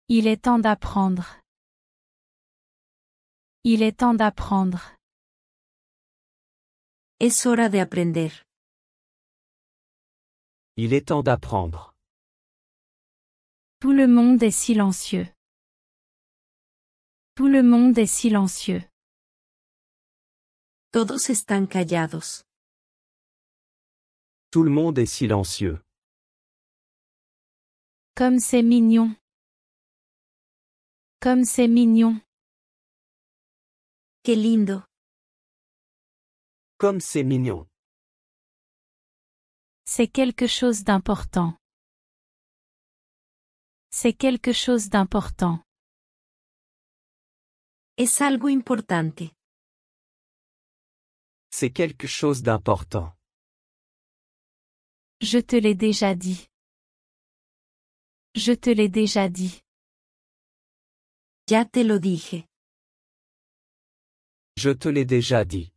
Il est temps d'apprendre. Il est temps d'apprendre. Es hora de aprender. Il est temps d'apprendre. Tout le monde est silencieux. Tout le monde est silencieux. Todos están callados. Tout le monde est silencieux. Comme c'est mignon. Comme c'est mignon. Qué lindo. Comme c'est mignon. C'est quelque chose d'important. C'est quelque chose d'important. Es algo importante. C'est quelque chose d'important. Je te l'ai déjà dit. Je te l'ai déjà dit. Ya te lo dije. Je te l'ai déjà dit.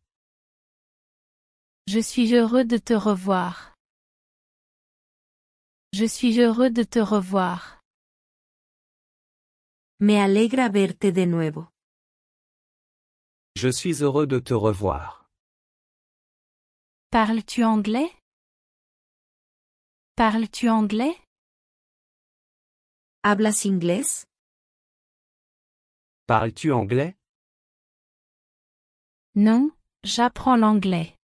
Je suis heureux de te revoir. Je suis heureux de te revoir. Me alegra verte de nuevo. Je suis heureux de te revoir. Parles-tu anglais? Parles-tu anglais? ¿Hablas inglés? Parles-tu anglais? Non, j'apprends l'anglais.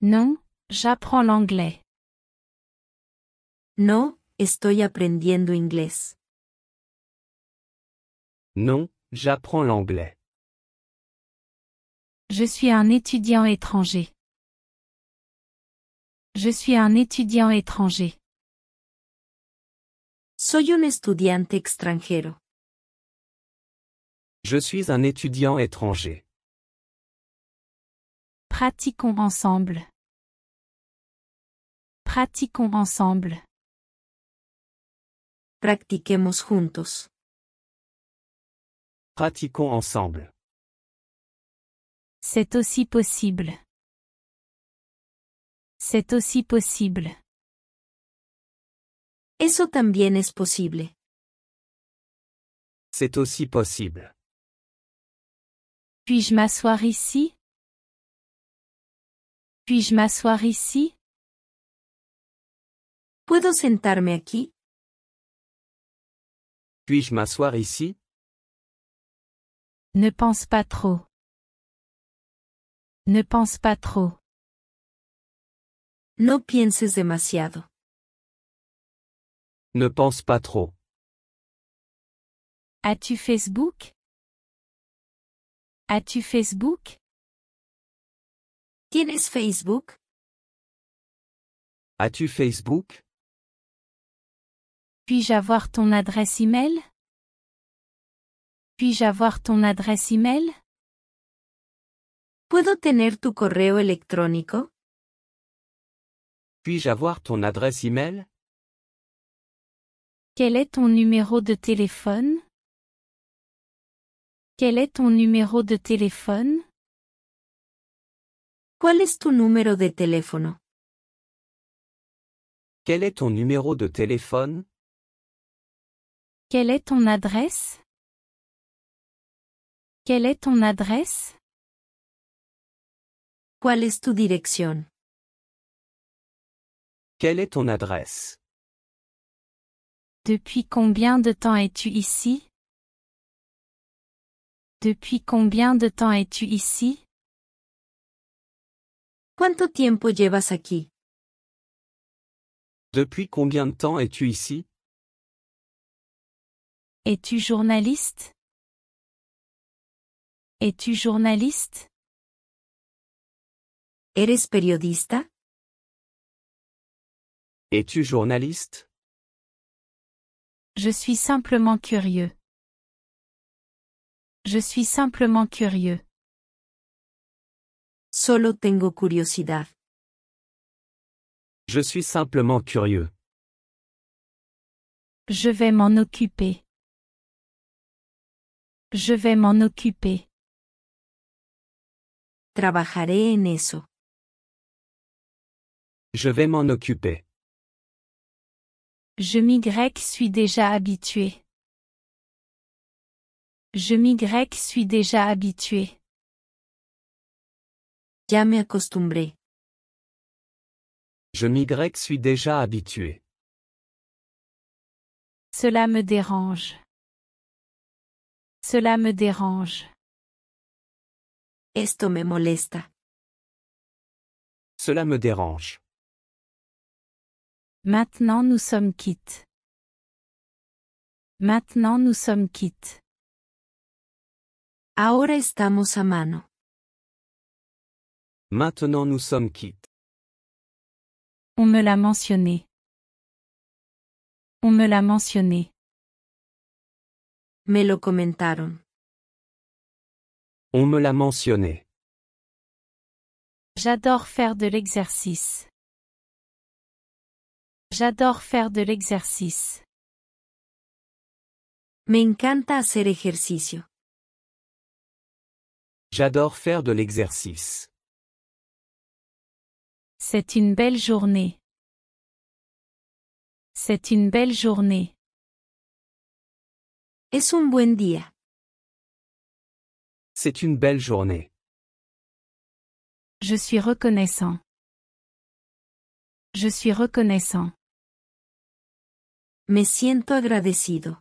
Non, j'apprends l'anglais. No, estoy aprendiendo inglés. Non, j'apprends l'anglais. Je suis un étudiant étranger. Je suis un étudiant étranger. Soy un estudiante extranjero. Je suis un étudiant étranger. Pratiquons ensemble. Pratiquons ensemble. Practiquemos juntos. Pratiquons ensemble. C'est aussi possible. C'est aussi possible. Eso también es posible. C'est aussi possible. Puis-je m'asseoir ici? Puis-je m'asseoir ici? ¿Puedo sentarme aquí? Puis-je m'asseoir ici? Ne pense pas trop. Ne pense pas trop. No pienses demasiado. Ne pense pas trop. As-tu Facebook? As-tu Facebook? ¿Tienes Facebook? As-tu Facebook? Puis-je avoir ton adresse email? Puis-je avoir ton adresse email? ¿Puedo tener tu correo electrónico? Puis-je avoir ton adresse email? Quel est ton numéro de téléphone? Quel est ton numéro de téléphone? ¿Cuál es tu número de teléfono? Quel est ton numéro de téléphone? Quelle est ton adresse? Quelle est ton adresse? ¿Cuál es tu dirección? Quelle est ton adresse? Depuis combien de temps es-tu ici? Depuis combien de temps es-tu ici? ¿Cuánto tiempo llevas aquí? Depuis combien de temps es-tu ici? Es-tu journaliste? Es-tu journaliste? ¿Eres periodista? Es-tu journaliste? Je suis simplement curieux. Je suis simplement curieux. Solo tengo curiosidad. Je suis simplement curieux. Je vais m'en occuper. Je vais m'en occuper. Trabajaré en eso. Je vais m'en occuper. suis déjà habitué. Suis déjà habitué. Ya me acostumbré. Suis déjà habitué. Cela me dérange. Cela me dérange. Esto me molesta. Cela me dérange. Maintenant nous sommes quittes. Maintenant nous sommes quittes. Ahora estamos a mano. Maintenant nous sommes quittes. On me l'a mentionné. On me l'a mentionné. Me lo comentaron. On me l'a mentionné. J'adore faire de l'exercice. J'adore faire de l'exercice. Me encanta hacer ejercicio. J'adore faire de l'exercice. C'est une belle journée. C'est une belle journée. Es un buen día. C'est une belle journée. Je suis reconnaissant. Je suis reconnaissant. Me siento agradecido.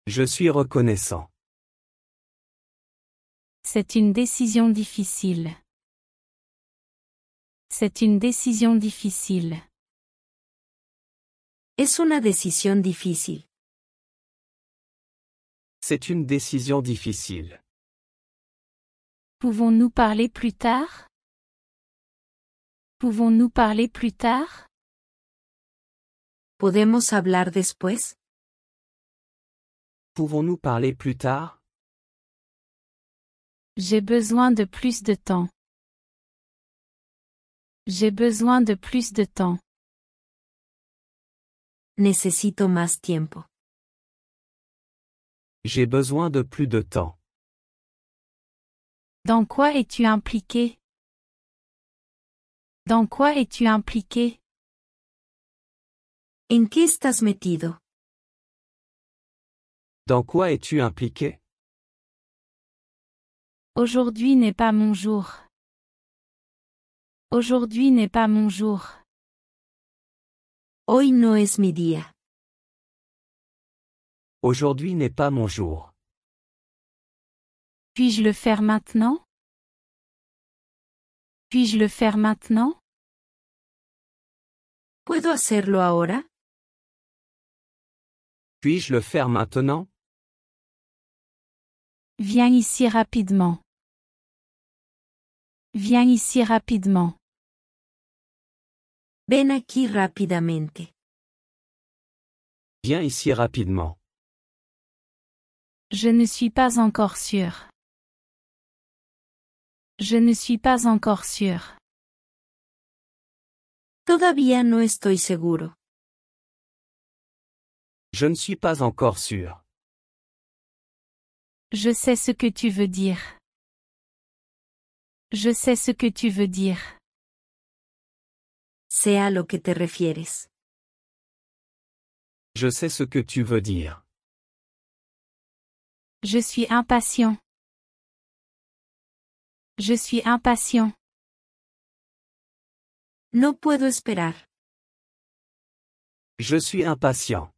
Je suis reconnaissant. C'est une décision difficile. C'est une décision difficile. Es una decisión difícil. C'est une décision difficile. Pouvons-nous parler plus tard? Pouvons-nous parler plus tard? ¿Podemos hablar después? Pouvons-nous parler plus tard? J'ai besoin de plus de temps. J'ai besoin de plus de temps. Necesito más tiempo. J'ai besoin de plus de temps. Dans quoi es-tu impliqué? Dans quoi es-tu impliqué? ¿En qué estás metido? Dans quoi es-tu impliqué? Aujourd'hui n'est pas mon jour. Aujourd'hui n'est pas mon jour. Hoy no es mi día. Aujourd'hui n'est pas mon jour. Puis-je le faire maintenant? Puis-je le faire maintenant? ¿Puedo hacerlo ahora? Puis-je le faire maintenant? Viens ici rapidement. Viens ici rapidement. Ven aquí rápidamente. Viens ici rapidement. Je ne suis pas encore sûr. Je ne suis pas encore sûr. Todavía no estoy seguro. Je ne suis pas encore sûr. Je sais ce que tu veux dire. Je sais ce que tu veux dire. Sé a lo que te refieres. Je sais ce que tu veux dire. Je suis impatient. Je suis impatient. No puedo esperar. Je suis impatient.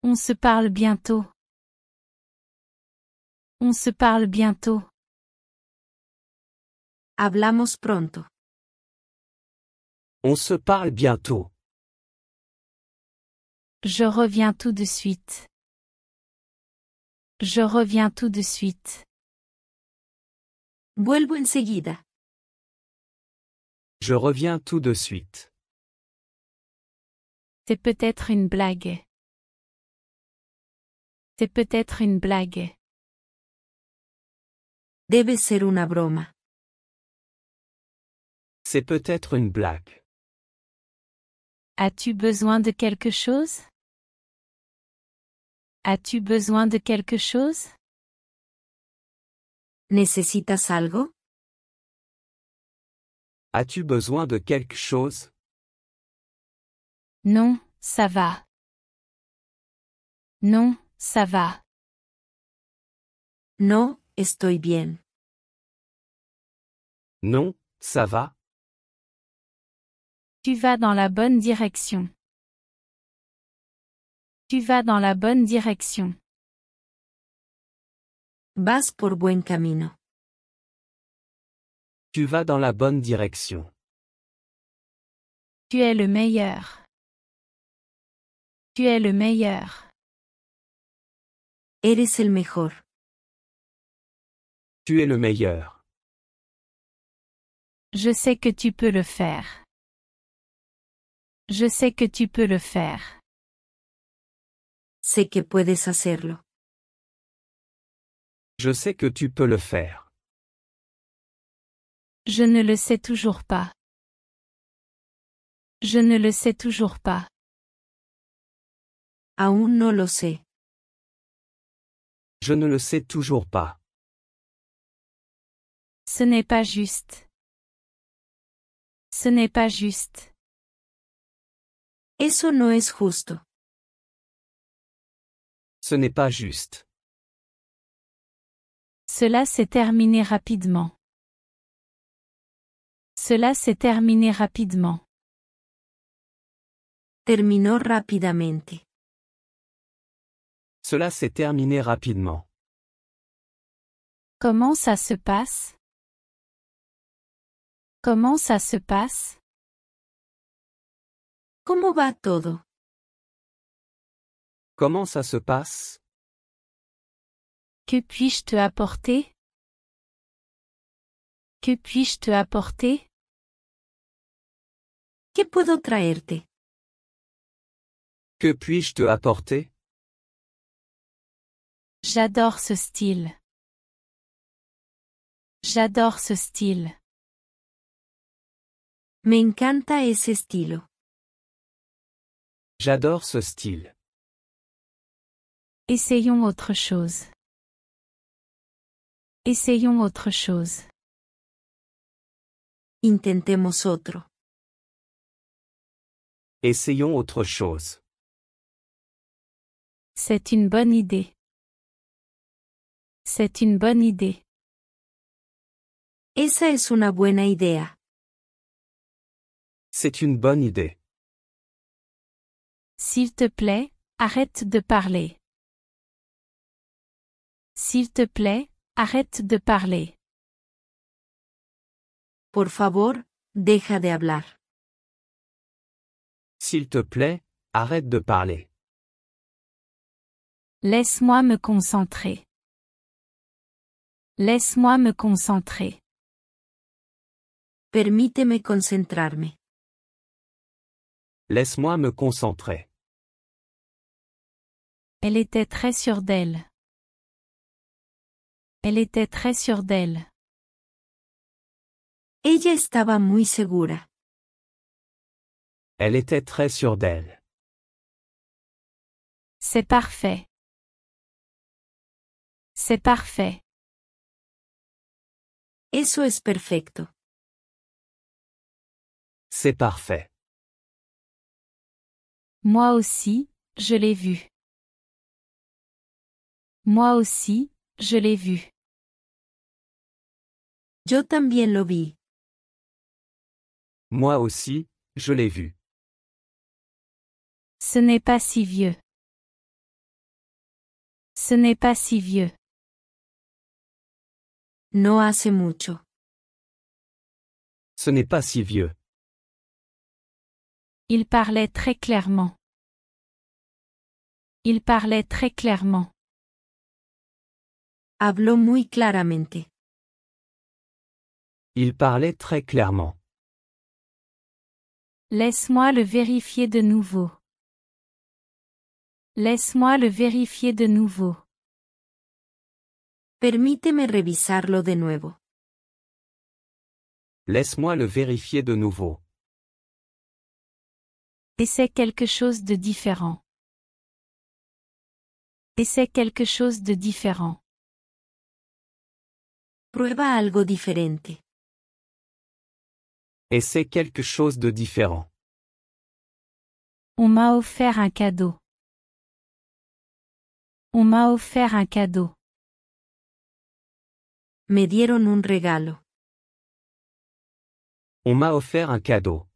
On se parle bientôt. On se parle bientôt. Hablamos pronto. On se parle bientôt. Je reviens tout de suite. Je reviens tout de suite. Vuelvo enseguida. Je reviens tout de suite. C'est peut-être une blague. C'est peut-être une blague. Debe ser una broma. C'est peut-être une blague. As-tu besoin de quelque chose? As-tu besoin de quelque chose? ¿Necesitas algo? As-tu besoin de quelque chose? Non, ça va. Non, ça va. No, estoy bien. Non, ça va. Tu vas dans la bonne direction. Tu vas dans la bonne direction. Vas por buen camino. Tu vas dans la bonne direction. Tu es le meilleur. Tu es le meilleur. Eres el mejor. Tu es le meilleur. Je sais que tu peux le faire. Je sais que tu peux le faire. Sé que puedes hacerlo. Je sais que tu peux le faire. Je ne le sais toujours pas. Je ne le sais toujours pas. Aún no lo sé. Je ne le sais toujours pas. Ce n'est pas juste. Ce n'est pas juste. Eso no es justo. Ce n'est pas juste. Cela s'est terminé rapidement. Cela s'est terminé rapidement. Terminó rápidamente. Cela s'est terminé rapidement. Comment ça se passe? Comment ça se passe? ¿Cómo va todo? Comment ça se passe? Que puis-je te apporter? Que puis-je te apporter? ¿Qué puedo traerte? Que puis-je te apporter? J'adore ce style. J'adore ce style. Me encanta ese estilo. J'adore ce style. Essayons autre chose. Essayons autre chose. Intentemos otro. Essayons autre chose. C'est une bonne idée. C'est une bonne idée. Esa es una buena idea. C'est une bonne idée. S'il te plaît, arrête de parler. S'il te plaît, arrête de parler. Por favor, deja de hablar. S'il te plaît, arrête de parler. Laisse-moi me concentrer. Laisse-moi me concentrer. Permíteme concentrarme. Laisse-moi me concentrer. Elle était très sûre d'elle. Elle était très sûre d'elle. Ella estaba muy segura. Elle était très sûre d'elle. C'est parfait. C'est parfait. Eso es perfecto. C'est parfait. Moi aussi, je l'ai vu. Moi aussi, je l'ai vu. Yo también lo vi. Moi aussi, je l'ai vu. Ce n'est pas si vieux. Ce n'est pas si vieux. No hace mucho. Ce n'est pas si vieux. Il parlait très clairement. Il parlait très clairement. Habló muy claramente. Il parlait très clairement. Laisse-moi le vérifier de nouveau. Laisse-moi le vérifier de nouveau. Permíteme revisarlo de nuevo. Laisse-moi le vérifier de nouveau. Essaie quelque chose de différent. Essaie quelque chose de différent. Prueba algo diferente. Essaie quelque chose de différent. On m'a offert un cadeau. On m'a offert un cadeau. Me dieron un regalo. On m'a offert un cadeau.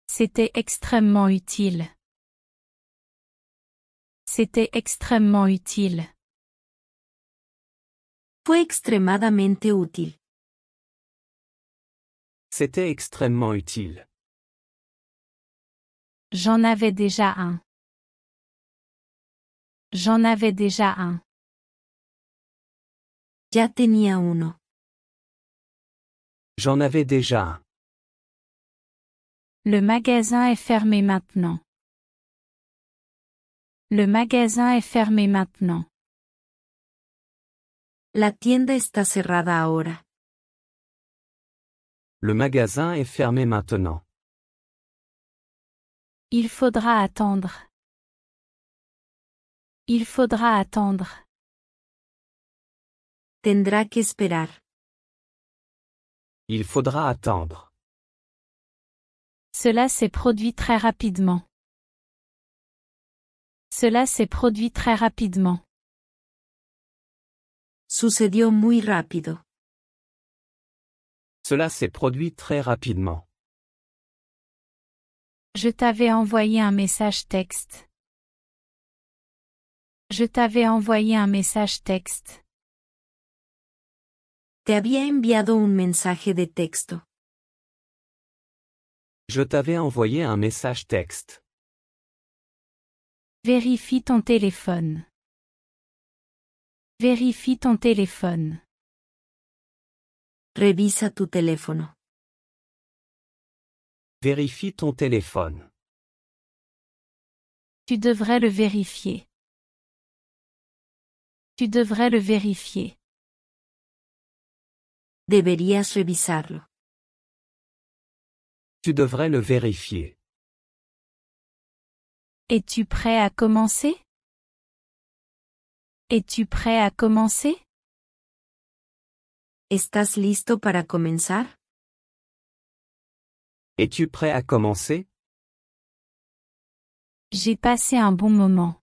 C'était extrêmement utile. C'était extrêmement utile. Fue extremadamente útil. C'était extrêmement utile. J'en avais déjà un. J'en avais déjà un. Ya tenía uno. J'en avais déjà un. Le magasin est fermé maintenant. Le magasin est fermé maintenant. La tienda está cerrada ahora. Le magasin est fermé maintenant. Il faudra attendre. Il faudra attendre. Tendrá que esperar. Il faudra attendre. Cela s'est produit très rapidement. Cela s'est produit très rapidement. Sucedió muy rápido. Cela s'est produit très rapidement. Je t'avais envoyé un message texte. Je t'avais envoyé un message texte. Te había enviado un mensaje de texto. Je t'avais envoyé un message texte. Vérifie ton téléphone. Vérifie ton téléphone. Revisa tu teléfono. Vérifie ton téléphone. Tu devrais le vérifier. Tu devrais le vérifier. Deberías revisarlo. Tu devrais le vérifier. Es-tu prêt à commencer? Es-tu prêt à commencer? ¿Estás listo para comenzar? Es-tu prêt à commencer? J'ai passé un bon moment.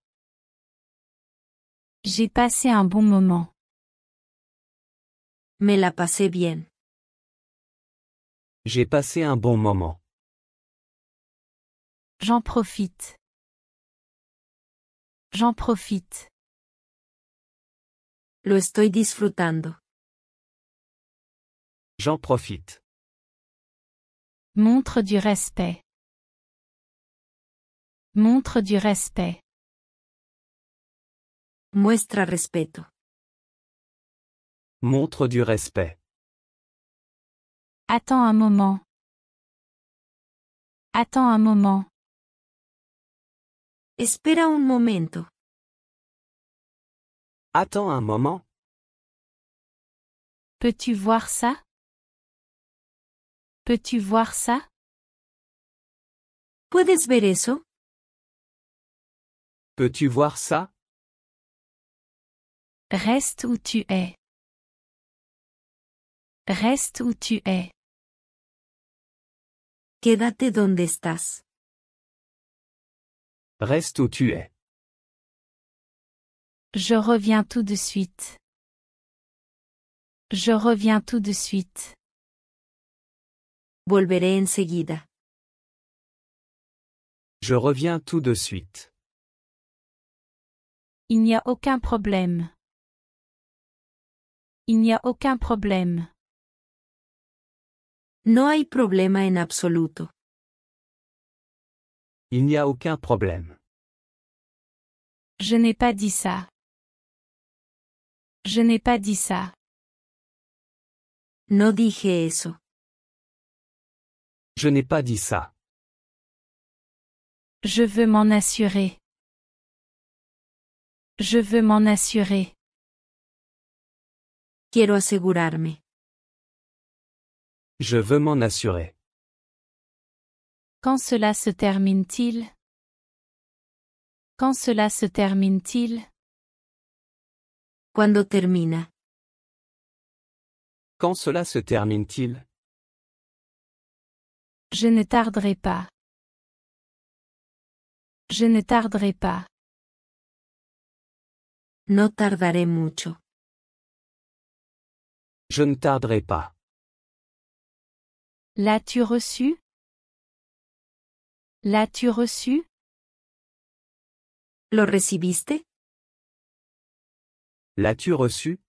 J'ai passé un bon moment. Me la pasé bien. J'ai passé un bon moment. J'en profite. J'en profite. Lo estoy disfrutando. J'en profite. Montre du respect. Montre du respect. Muestra respeto. Montre du respect. Attends un moment. Attends un moment. Espera un momento. Attends un moment. Peux-tu voir ça? Peux-tu voir ça? ¿Puedes ver eso? Peux-tu voir ça? Reste où tu es. Reste où tu es. Quédate donde estás. Reste où tu es. Je reviens tout de suite. Je reviens tout de suite. Volveré enseguida. Je reviens tout de suite. Il n'y a aucun problème. Il n'y a aucun problème. No hay problema en absoluto. Il n'y a aucun problème. Je n'ai pas dit ça. Je n'ai pas dit ça. No dije eso. Je n'ai pas dit ça. Je veux m'en assurer. Je veux m'en assurer. Quiero asegurarme. Je veux m'en assurer. Quand cela se termine-t-il? Quand cela se termine-t-il? ¿Cuándo termina? Quand cela se termine-t-il? Je ne tarderai pas. Je ne tarderai pas. No tardaré mucho. Je ne tarderai pas. L'as-tu reçu? L'as-tu reçu? ¿Lo recibiste? L'as-tu reçu?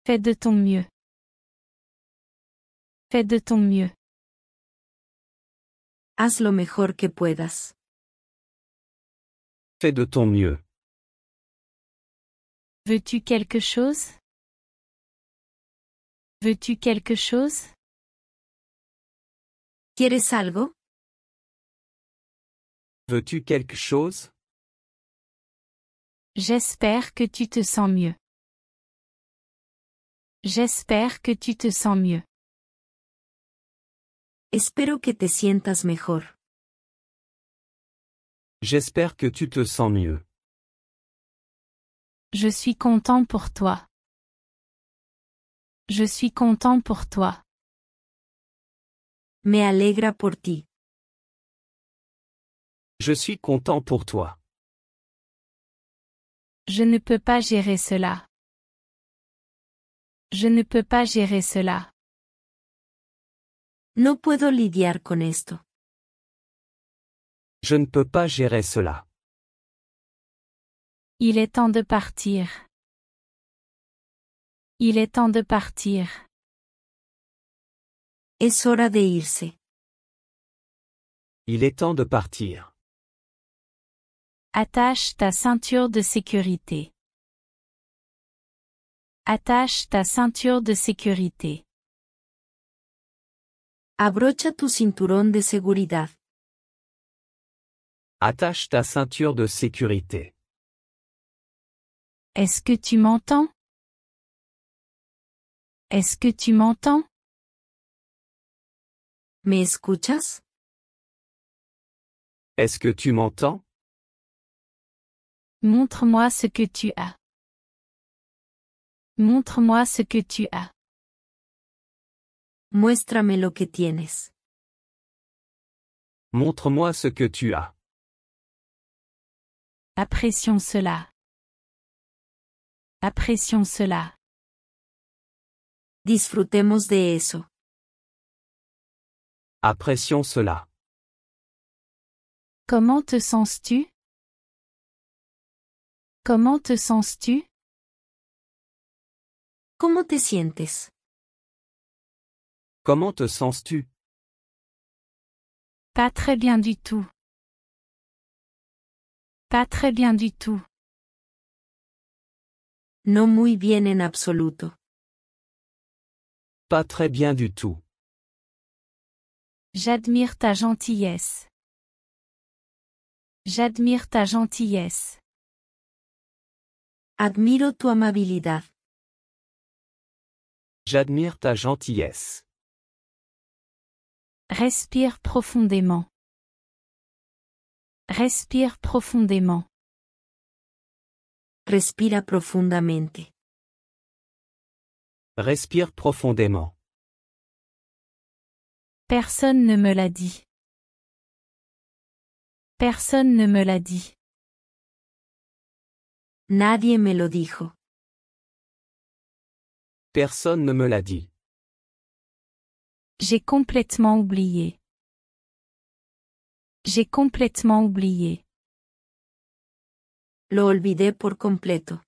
Fais de ton mieux. Fais de ton mieux. Haz lo mejor que puedas. Fais de ton mieux. Veux-tu quelque chose? Veux-tu quelque chose? ¿Quieres algo? Veux-tu quelque chose? J'espère que tu te sens mieux. J'espère que tu te sens mieux. Espero que te sientas mejor. J'espère que tu te sens mieux. Je suis content pour toi. Je suis content pour toi. Me alegra por ti. Je suis content pour toi. Je ne peux pas gérer cela. Je ne peux pas gérer cela. No puedo lidiar con esto. Je ne peux pas gérer cela. Il est temps de partir. Il est temps de partir. Es hora de irse. Il est temps de partir. Attache ta ceinture de sécurité. Attache ta ceinture de sécurité. Abrocha tu cinturón de seguridad. Attache ta ceinture de sécurité. Est-ce que tu m'entends? Est-ce que tu m'entends? ¿Me escuchas? Est-ce que tu m'entends? Montre-moi ce que tu as. Montre-moi ce que tu as. Muéstrame lo que tienes. Montre-moi ce que tu as. Apprécions cela. Apprécions cela. Disfrutemos de eso. Apprécions cela. Comment te sens-tu? Comment te sens-tu? ¿Cómo te sientes? Comment te sens-tu? Pas très bien du tout. Pas très bien du tout. No muy bien en absoluto. Pas très bien du tout. J'admire ta gentillesse. J'admire ta gentillesse. Admiro tu amabilidad. J'admire ta gentillesse. Respire profondément. Respire profondément. Respira profundamente. Respire profondément. Personne ne me l'a dit. Personne ne me l'a dit. Nadie me lo dijo. Personne ne me l'a dit. J'ai complètement oublié. J'ai complètement oublié. Lo olvidé por completo.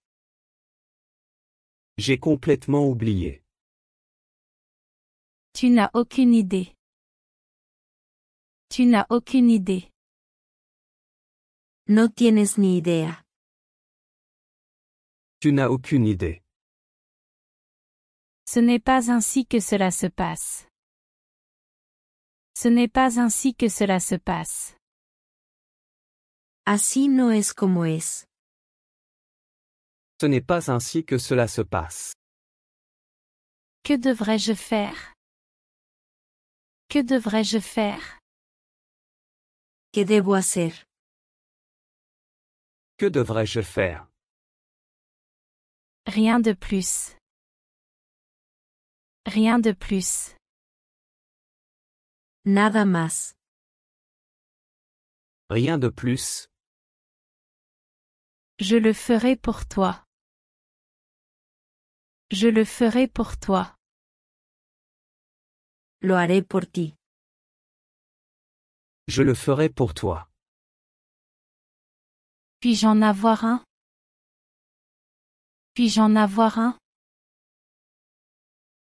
J'ai complètement oublié. Tu n'as aucune idée. Tu n'as aucune idée. No tienes ni idea. Tu n'as aucune idée. Ce n'est pas ainsi que cela se passe. Ce n'est pas ainsi que cela se passe. Así no es como es. Ce n'est pas ainsi que cela se passe. Que devrais-je faire? Que devrais-je faire? ¿Qué debo hacer? Que devrais-je faire? Rien de plus. Rien de plus. Nada más. Rien de plus. Je le ferai pour toi. Je le ferai pour toi. Lo haré por ti. Je le ferai pour toi. Puis-je en avoir un? Puis-je en avoir un?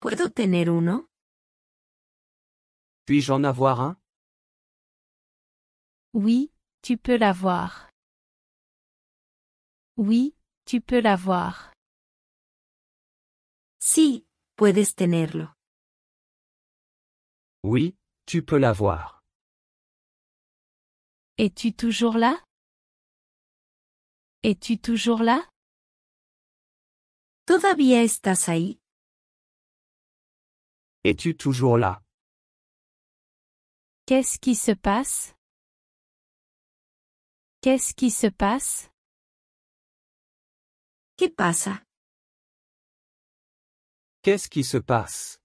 ¿Puedo tener uno? Puis-je en avoir un? Oui, tu peux l'avoir. Oui, tu peux l'avoir. Sí, puedes tenerlo. Oui, tu peux l'avoir. Es-tu toujours là? Es-tu toujours là? ¿Todavía estás ahí? Es-tu toujours là? Qu'est-ce qui se passe? Qu'est-ce qui se passe? ¿Qué pasa? Qu'est-ce qui se passe?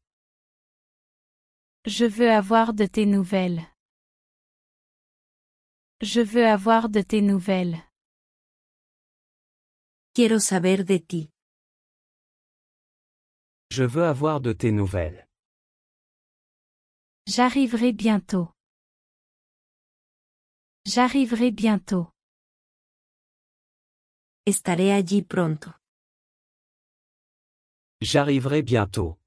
Je veux avoir de tes nouvelles. Je veux avoir de tes nouvelles. Quiero saber de ti. Je veux avoir de tes nouvelles. J'arriverai bientôt. J'arriverai bientôt. Estaré allí pronto. J'arriverai bientôt.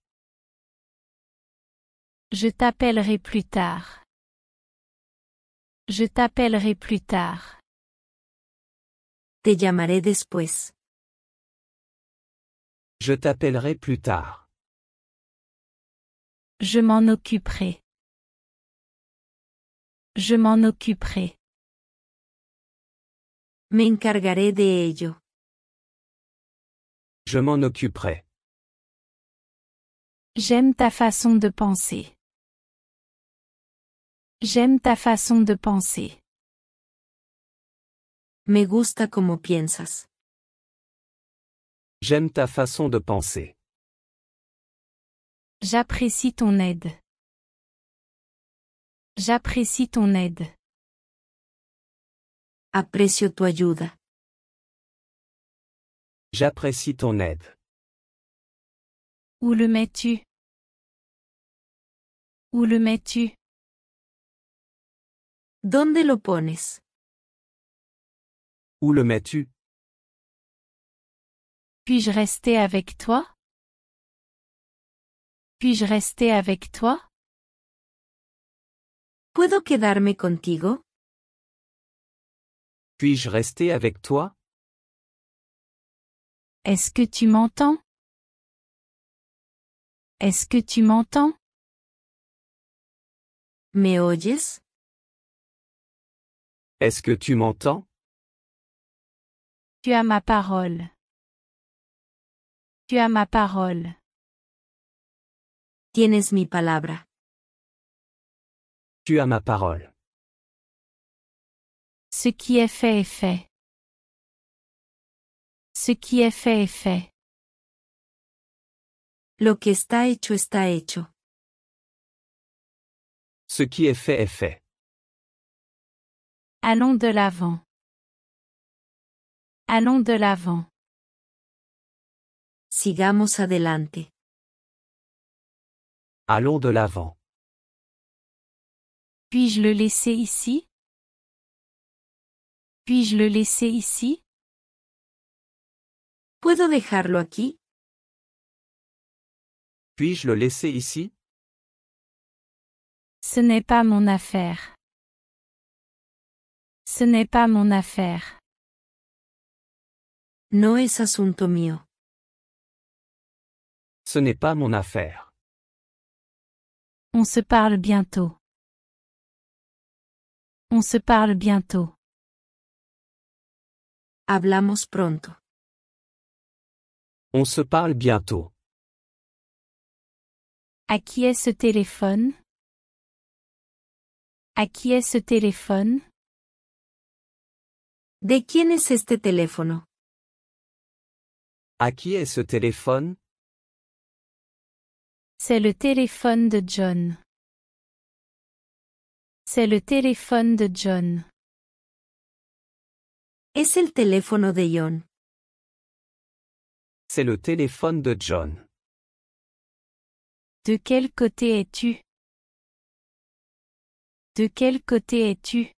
Je t'appellerai plus tard. Je t'appellerai plus tard. Te llamaré después. Je t'appellerai plus tard. Je m'en occuperai. Je m'en occuperai. Me encargaré de ello. Je m'en occuperai. J'aime ta façon de penser. J'aime ta façon de penser. Me gusta como piensas. J'aime ta façon de penser. J'apprécie ton aide. J'apprécie ton aide. Aprecio tu ayuda. J'apprécie ton aide. Où le mets-tu? Où le mets-tu? ¿Dónde lo pones? Où le mets-tu? Puis-je rester avec toi? Puis-je rester avec toi? ¿Puedo quedarme contigo? Puis-je rester avec toi? Est-ce que tu m'entends? Est-ce que tu m'entends? ¿Me oyes? Est-ce que tu m'entends? Tu as ma parole. Tu as ma parole. Tienes mi palabra. Tu as ma parole. Ce qui est fait est fait. Ce qui est fait est fait. Lo que está hecho está hecho. Ce qui est fait est fait. Allons de l'avant. Allons de l'avant. Sigamos adelante. Allons de l'avant. Puis-je le laisser ici? Puis-je le laisser ici? ¿Puedo dejarlo aquí? Puis-je le laisser ici? Ce n'est pas mon affaire. Ce n'est pas mon affaire. No es asunto mío. Ce n'est pas mon affaire. On se parle bientôt. On se parle bientôt. Hablamos pronto. On se parle bientôt. À qui est ce téléphone? À qui est ce téléphone? ¿De quién es este teléfono? À qui est ce téléphone? C'est le téléphone de John. C'est le téléphone de John. Es el teléfono de John. C'est le téléphone de John. De quel côté es-tu? De quel côté es-tu?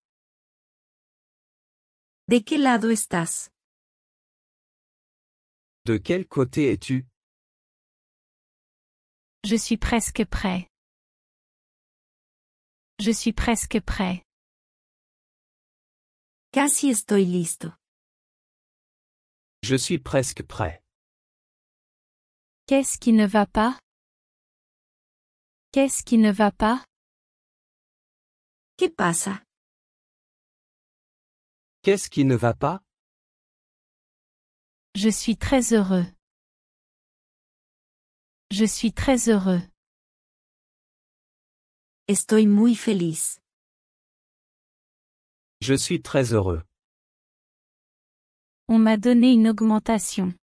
¿De qué lado estás? De quel côté es-tu? Je suis presque prêt. Je suis presque prêt. Casi estoy listo. Je suis presque prêt. Qu'est-ce qui ne va pas? Qu'est-ce qui ne va pas? ¿Qué pasa? Qu'est-ce qui ne va pas? Je suis très heureux. Je suis très heureux. Estoy muy feliz. Je suis très heureux. On m'a donné une augmentation.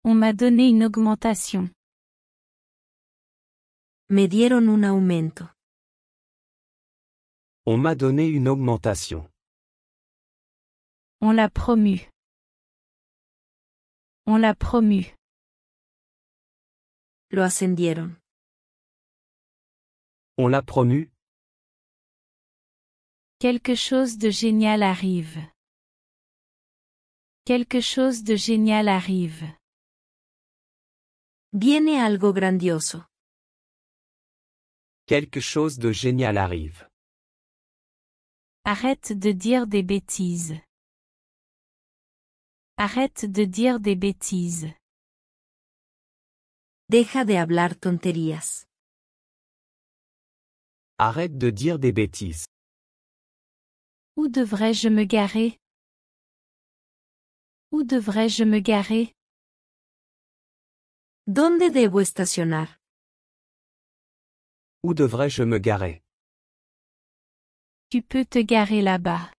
On m'a donné une augmentation. Me dieron un aumento. On m'a donné une augmentation. On l'a promu. On l'a promu. Lo ascendieron. On l'a promu. Quelque chose de génial arrive. Quelque chose de génial arrive. Viene algo grandioso. Quelque chose de génial arrive. Arrête de dire des bêtises. Arrête de dire des bêtises. Deja de hablar tonterías. Arrête de dire des bêtises. Où devrais-je me garer? Où devrais-je me garer? ¿Dónde debo estacionar? Où devrais-je me garer? Tu peux te garer là-bas.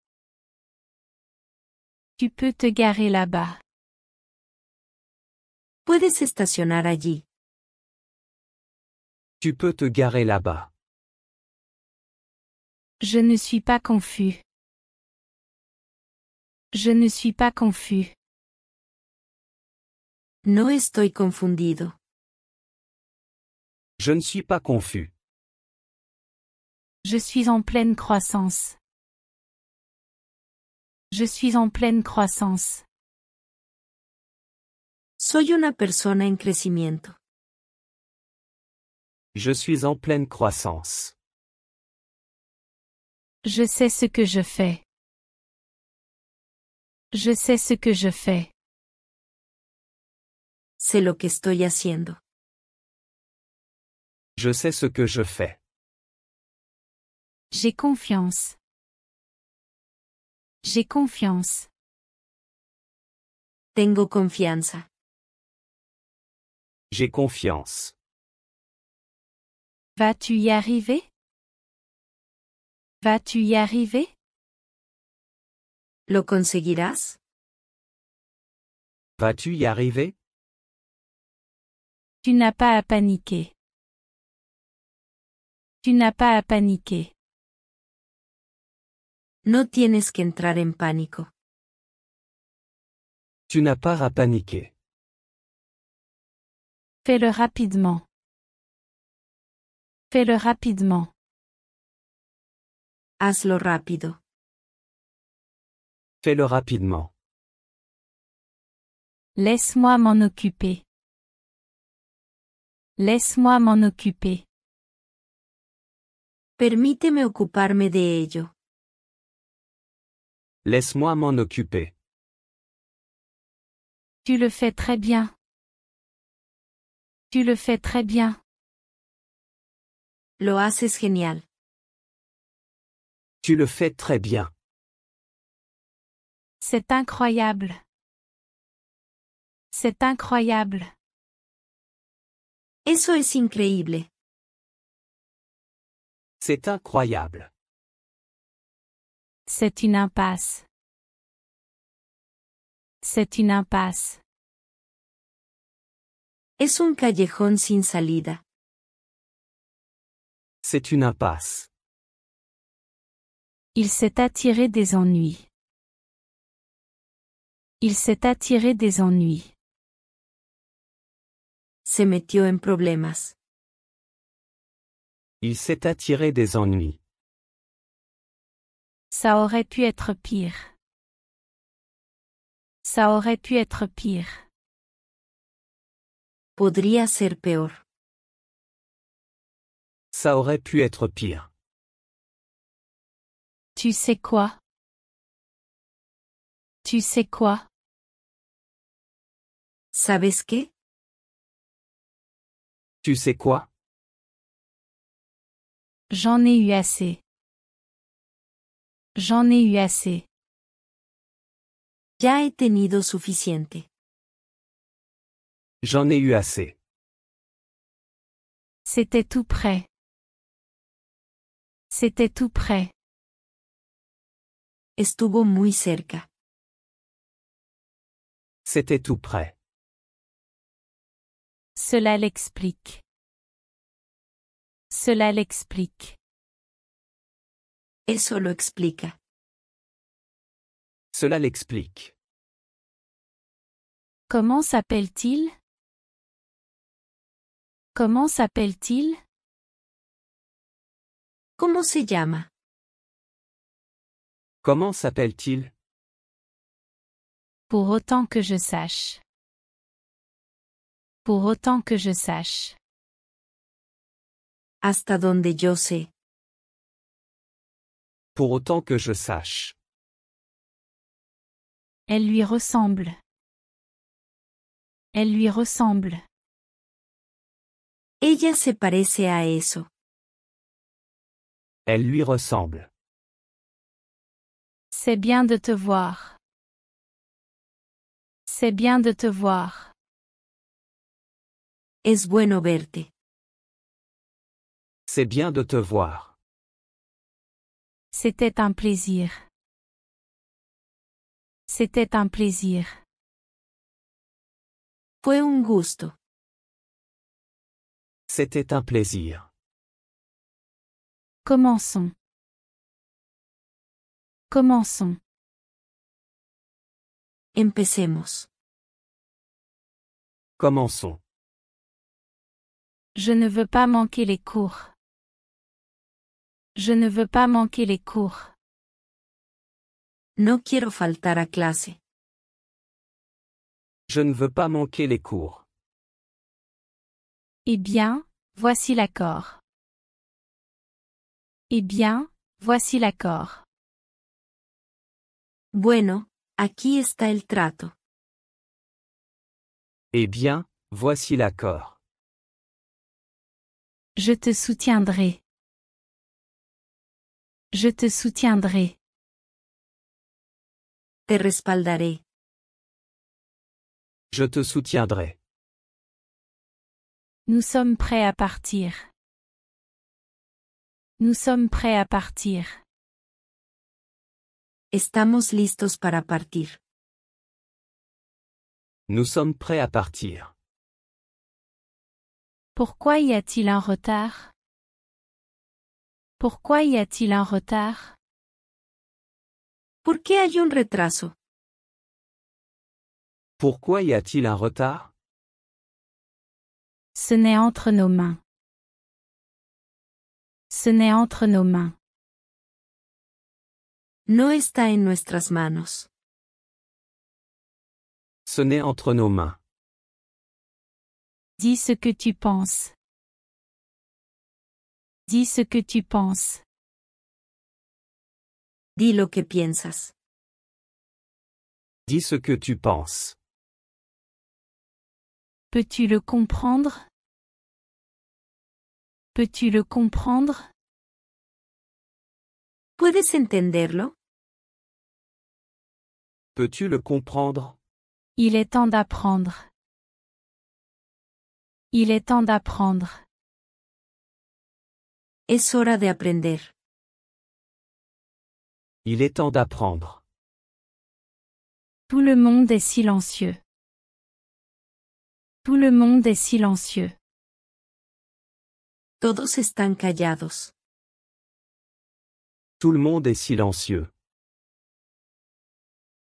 Tu peux te garer là-bas. Puedes estacionar allí. Tu peux te garer là-bas. Je ne suis pas confus. Je ne suis pas confus. No estoy confundido. Je ne suis pas confus. Je suis en pleine croissance. Je suis en pleine croissance. Soy una persona en crecimiento. Je suis en pleine croissance. Je sais ce que je fais. Je sais ce que je fais. Sé lo que estoy haciendo. Je sais ce que je fais. J'ai confiance. J'ai confiance. Tengo confianza. J'ai confiance. Vas-tu y arriver? Vas-tu y arriver? ¿Lo conseguirás? Vas-tu y arriver? Tu n'as pas à paniquer. Tu n'as pas à paniquer. No tienes que entrar en pánico. Tu n'as pas à paniquer. Fais-le rapidement. Fais-le rapidement. Hazlo rápido. Fais-le rapidement. Laisse-moi m'en occuper. Laisse-moi m'en occuper. Permíteme ocuparme de ello. Laisse-moi m'en occuper. Tu le fais très bien. Tu le fais très bien. Lo haces genial. Tu le fais très bien. C'est incroyable. C'est incroyable. Eso es increíble. C'est incroyable. C'est une impasse. C'est une impasse. Es un callejón sin salida. C'est une impasse. Il s'est attiré des ennuis. Il s'est attiré des ennuis. Se metió en problemas. Il s'est attiré des ennuis. Ça aurait pu être pire. Ça aurait pu être pire. Podría ser peor. Ça aurait pu être pire. Tu sais quoi? Tu sais quoi? ¿Sabes qué? Tu sais quoi? J'en ai eu assez. J'en ai eu assez. Ya he tenido suficiente. J'en ai eu assez. C'était tout près. C'était tout près. Estuvo muy cerca. C'était tout près. Cela l'explique. Cela l'explique. Eso lo explica. Cela l'explique. Comment s'appelle-t-il? Comment s'appelle-t-il? ¿Cómo se llama? Comment s'appelle-t-il? Pour autant que je sache. Pour autant que je sache. Hasta donde yo sé. Pour autant que je sache. Elle lui ressemble. Elle lui ressemble. Ella se parece a eso. Elle lui ressemble. C'est bien de te voir. C'est bien de te voir. Es bueno verte. C'est bien de te voir. C'était un plaisir. C'était un plaisir. Fue un gusto. C'était un plaisir. Commençons. Commençons. Empecemos. Commençons. Je ne veux pas manquer les cours. Je ne veux pas manquer les cours. No quiero faltar a clase. Je ne veux pas manquer les cours. Eh bien, voici l'accord. Eh bien, voici l'accord. Bueno, aquí está el trato. Eh bien, voici l'accord. Je te soutiendrai. Je te soutiendrai. Te respaldaré. Je te soutiendrai. Nous sommes prêts à partir. Nous sommes prêts à partir. Estamos listos para partir. Nous sommes prêts à partir. Pourquoi y a-t-il un retard? Pourquoi y a-t-il un retard? ¿Por qué hay un retraso? Pourquoi y a-t-il un retard? Ce n'est entre nos mains. Ce n'est entre nos mains. No está en nuestras manos. Ce n'est entre nos mains. Dis ce que tu penses. Dis ce que tu penses. Di lo que piensas. Dis ce que tu penses. Peux-tu le comprendre? Peux-tu le comprendre? ¿Puedes entenderlo? Peux-tu le comprendre? Il est temps d'apprendre. Il est temps d'apprendre. Es hora de aprender. Il est temps d'apprendre. Tout le monde est silencieux. Tout le monde est silencieux. Todos están callados. Tout le monde est silencieux.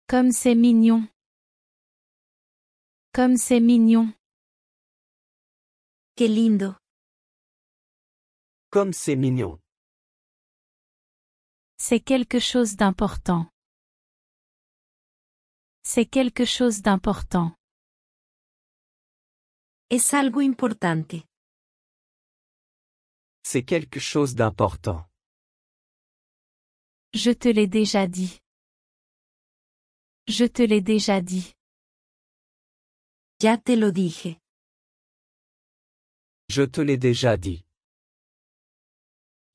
Comme c'est mignon. Comme c'est mignon. Qué lindo. Comme c'est mignon. C'est quelque chose d'important. C'est quelque chose d'important. Es algo importante. C'est quelque chose d'important. Je te l'ai déjà dit. Je te l'ai déjà dit. Ya te lo dije. Je te l'ai déjà dit.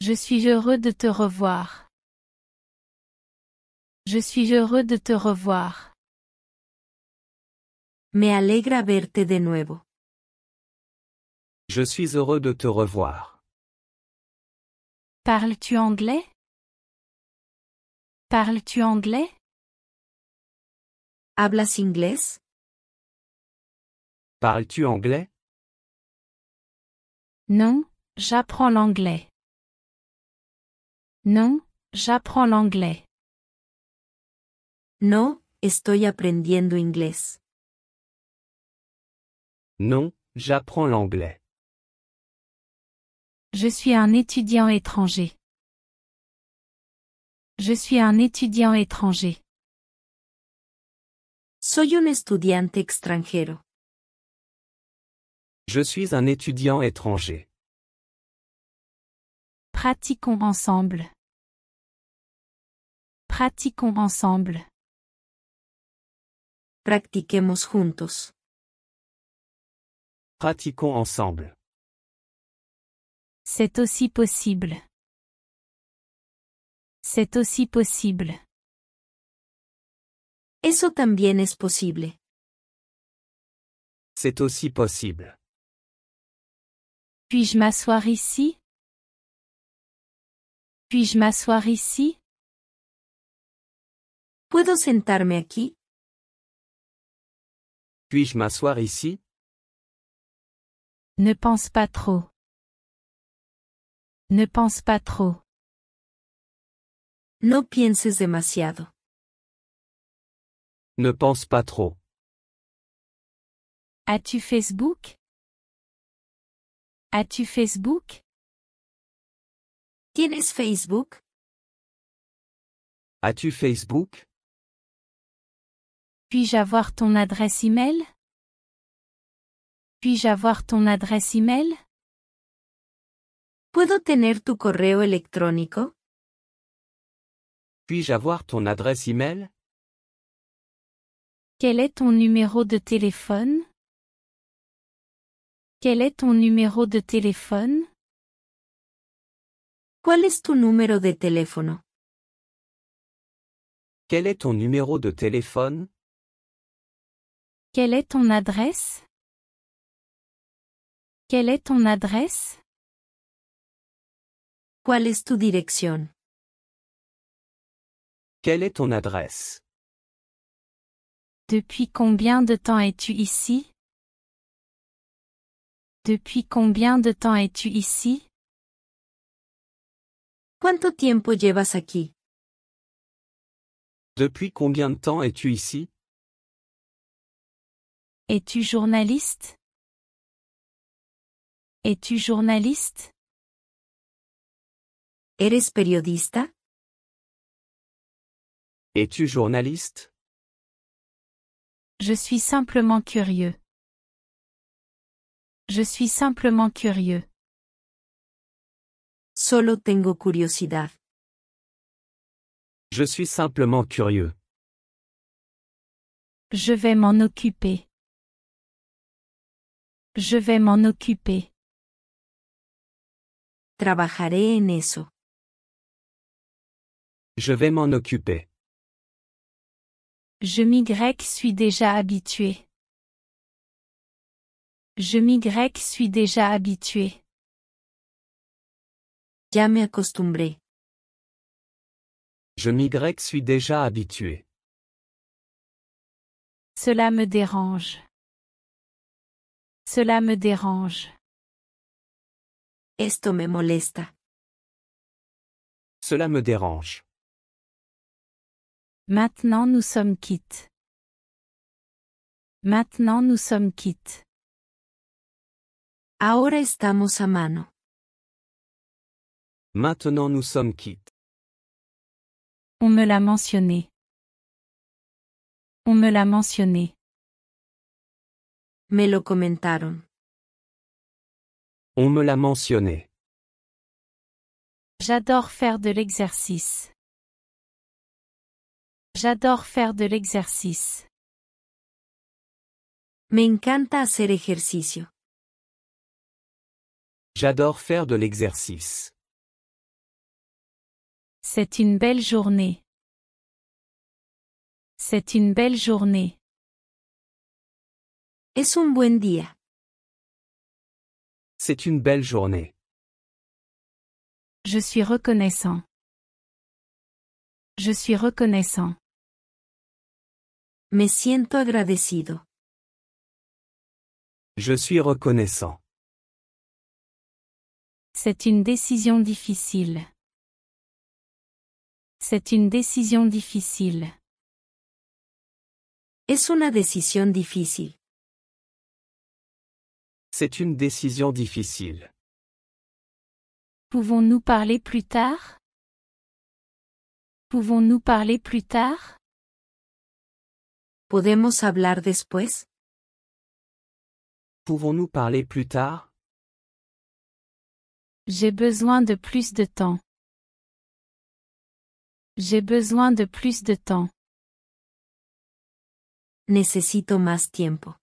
Je suis heureux de te revoir. Je suis heureux de te revoir. Me alegra verte de nuevo. Je suis heureux de te revoir. Parles-tu anglais? Parles-tu anglais? ¿Hablas inglés? Parles-tu anglais? Non, j'apprends l'anglais. Non, j'apprends l'anglais. No, estoy aprendiendo inglés. Non, j'apprends l'anglais. Je suis un étudiant étranger. Je suis un étudiant étranger. Soy un estudiante extranjero. Je suis un étudiant étranger. Pratiquons ensemble. Pratiquons ensemble. Practiquemos juntos. Pratiquons ensemble. C'est aussi possible. C'est aussi possible. Eso también es posible. C'est aussi possible. Puis-je m'asseoir ici? Puis-je m'asseoir ici? ¿Puedo sentarme aquí? Puis-je m'asseoir ici? Ne pense pas trop. Ne pense pas trop. No pienses demasiado. Ne pense pas trop. As-tu Facebook? As-tu Facebook? ¿Tienes Facebook? As-tu Facebook? Puis-je avoir ton adresse email? Puis-je avoir ton adresse email? ¿Puedo tener tu correo electrónico? Puis-je avoir ton adresse email? Quel est ton numéro de téléphone? Quel est ton numéro de téléphone? ¿Cuál es tu número de teléfono? Quel est ton numéro de téléphone? Quelle est ton adresse? Quelle est ton adresse? ¿Cuál es tu dirección? Quelle est ton adresse? Depuis combien de temps es-tu ici? Depuis combien de temps es-tu ici? ¿Cuánto tiempo llevas aquí? Depuis combien de temps es-tu ici? Es-tu journaliste? Es-tu journaliste? ¿Eres periodista? Es-tu journaliste? Je suis simplement curieux. Je suis simplement curieux. Solo tengo curiosidad. Je suis simplement curieux. Je vais m'en occuper. Je vais m'en occuper. Trabajaré en eso. Je vais m'en occuper. Je m'y suis déjà habitué. Je m'y suis déjà habitué. Ya me acostumbré. Je m'y suis déjà habitué. Cela me dérange. Cela me dérange. Esto me molesta. Cela me dérange. Maintenant nous sommes quittes. Maintenant nous sommes quittes. Ahora estamos a mano. Maintenant nous sommes quittes. On me l'a mentionné. On me l'a mentionné. Me lo comentaron. On me l'a mentionné. J'adore faire de l'exercice. J'adore faire de l'exercice. Me encanta hacer ejercicio. J'adore faire de l'exercice. C'est une belle journée. C'est une belle journée. Es un buen día. C'est une belle journée. Je suis reconnaissant. Je suis reconnaissant. Me siento agradecido. Je suis reconnaissant. C'est une décision difficile. C'est une décision difficile. Es una decisión difícil. C'est une décision difficile. Pouvons-nous parler plus tard? Pouvons-nous parler plus tard? ¿Podemos hablar después? Pouvons-nous parler plus tard? J'ai besoin de plus de temps. J'ai besoin de plus de temps. Necesito más tiempo.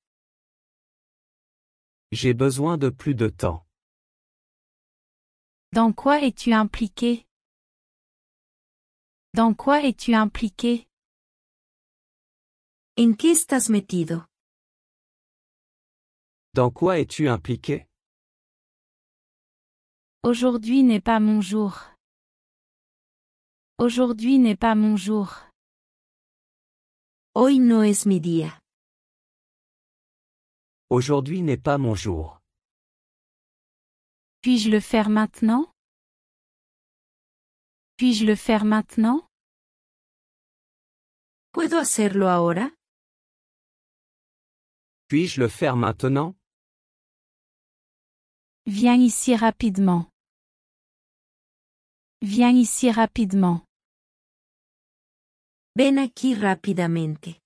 J'ai besoin de plus de temps. Dans quoi es-tu impliqué? Dans quoi es-tu impliqué? ¿En qué estás metido? Dans quoi es-tu impliqué? Aujourd'hui n'est pas mon jour. Aujourd'hui n'est pas mon jour. Hoy no es mi día. Aujourd'hui n'est pas mon jour. Puis-je le faire maintenant? Puis-je le faire maintenant? ¿Puedo hacerlo ahora? Puis-je le faire maintenant? Viens ici rapidement. Viens ici rapidement. Ven aquí rápidamente.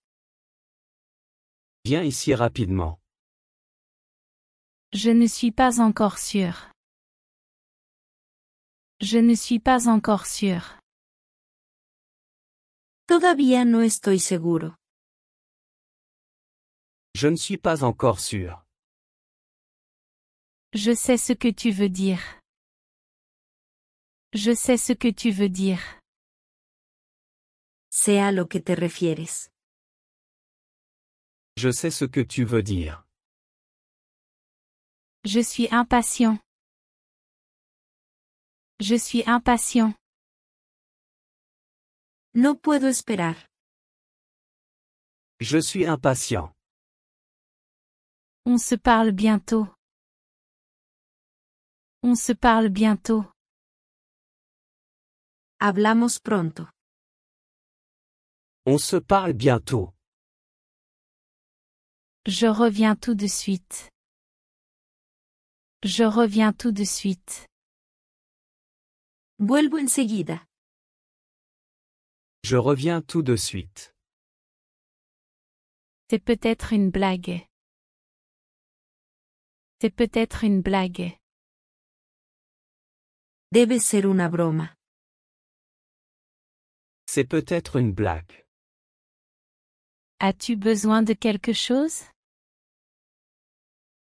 Viens ici rapidement. Je ne suis pas encore sûr. Je ne suis pas encore sûr. Todavía no estoy seguro. Je ne suis pas encore sûr. Je sais ce que tu veux dire. Je sais ce que tu veux dire. Sé a lo que te refieres. Je sais ce que tu veux dire. Je suis impatient. Je suis impatient. No puedo esperar. Je suis impatient. On se parle bientôt. On se parle bientôt. Hablamos pronto. On se parle bientôt. Je reviens tout de suite. Je reviens tout de suite. Vuelvo enseguida. Je reviens tout de suite. C'est peut-être une blague. C'est peut-être une blague. Debe ser una broma. C'est peut-être une blague. As-tu besoin de quelque chose?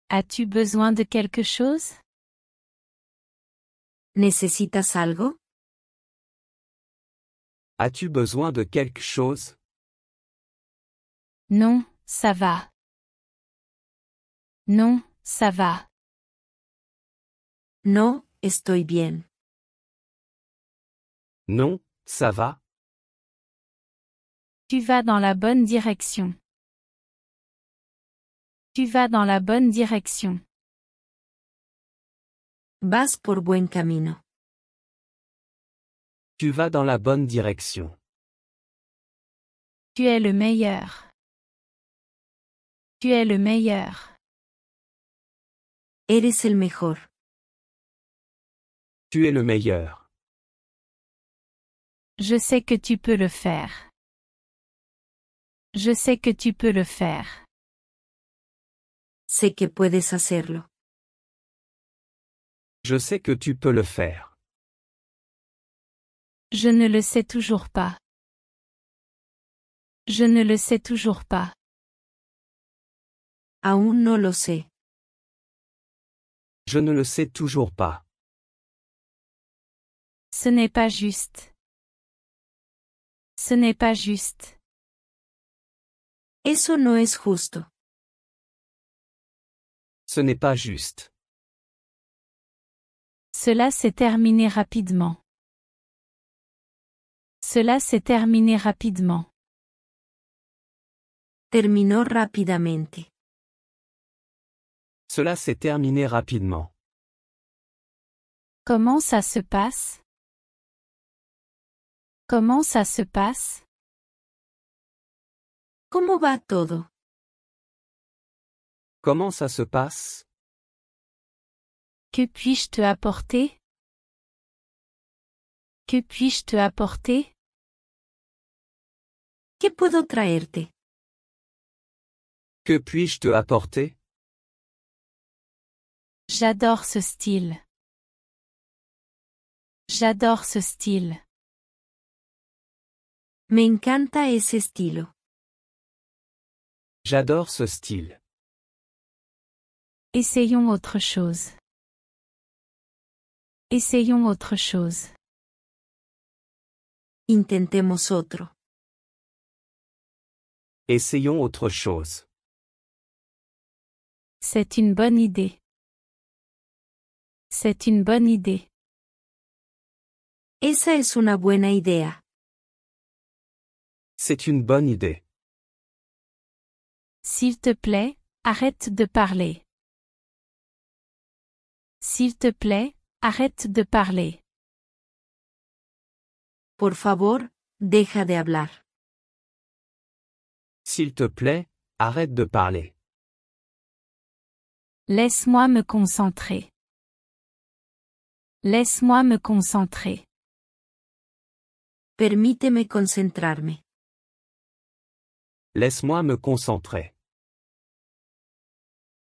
As-tu besoin de quelque chose? ¿Necesitas algo? As-tu besoin de quelque chose? Non, ça va. Non, ça va. No, estoy bien. Non, ça va. Tu vas dans la bonne direction. Tu vas dans la bonne direction. Vas por buen camino. Tu vas dans la bonne direction. Tu es le meilleur. Tu es le meilleur. Eres el mejor. Tu es le meilleur. Je sais que tu peux le faire. Je sais que tu peux le faire. Sé que puedes hacerlo. Je sais que tu peux le faire. Je ne le sais toujours pas. Je ne le sais toujours pas. Aún no lo sé. Je ne le sais toujours pas. Ce n'est pas juste. Ce n'est pas juste. Eso no es justo. Ce n'est pas juste. Cela s'est terminé rapidement. Cela s'est terminé rapidement. Terminó rápidamente. Cela s'est terminé rapidement. Comment ça se passe? Comment ça se passe? ¿Cómo va todo? Comment ça se passe? Que puis-je te apporter? Que puis-je te apporter? ¿Qué puedo traerte? Que puis-je te apporter? J'adore ce style. J'adore ce style. Me encanta ese estilo. J'adore ce style. Essayons autre chose. Essayons autre chose. Intentemos otro. Essayons autre chose. C'est une bonne idée. C'est une bonne idée. Esa es una buena idea. C'est une bonne idée. S'il te plaît, arrête de parler. S'il te plaît, arrête de parler. Por favor, deja de hablar. S'il te plaît, arrête de parler. Laisse-moi me concentrer. Laisse-moi me concentrer. Permíteme concentrarme. Laisse-moi me concentrer.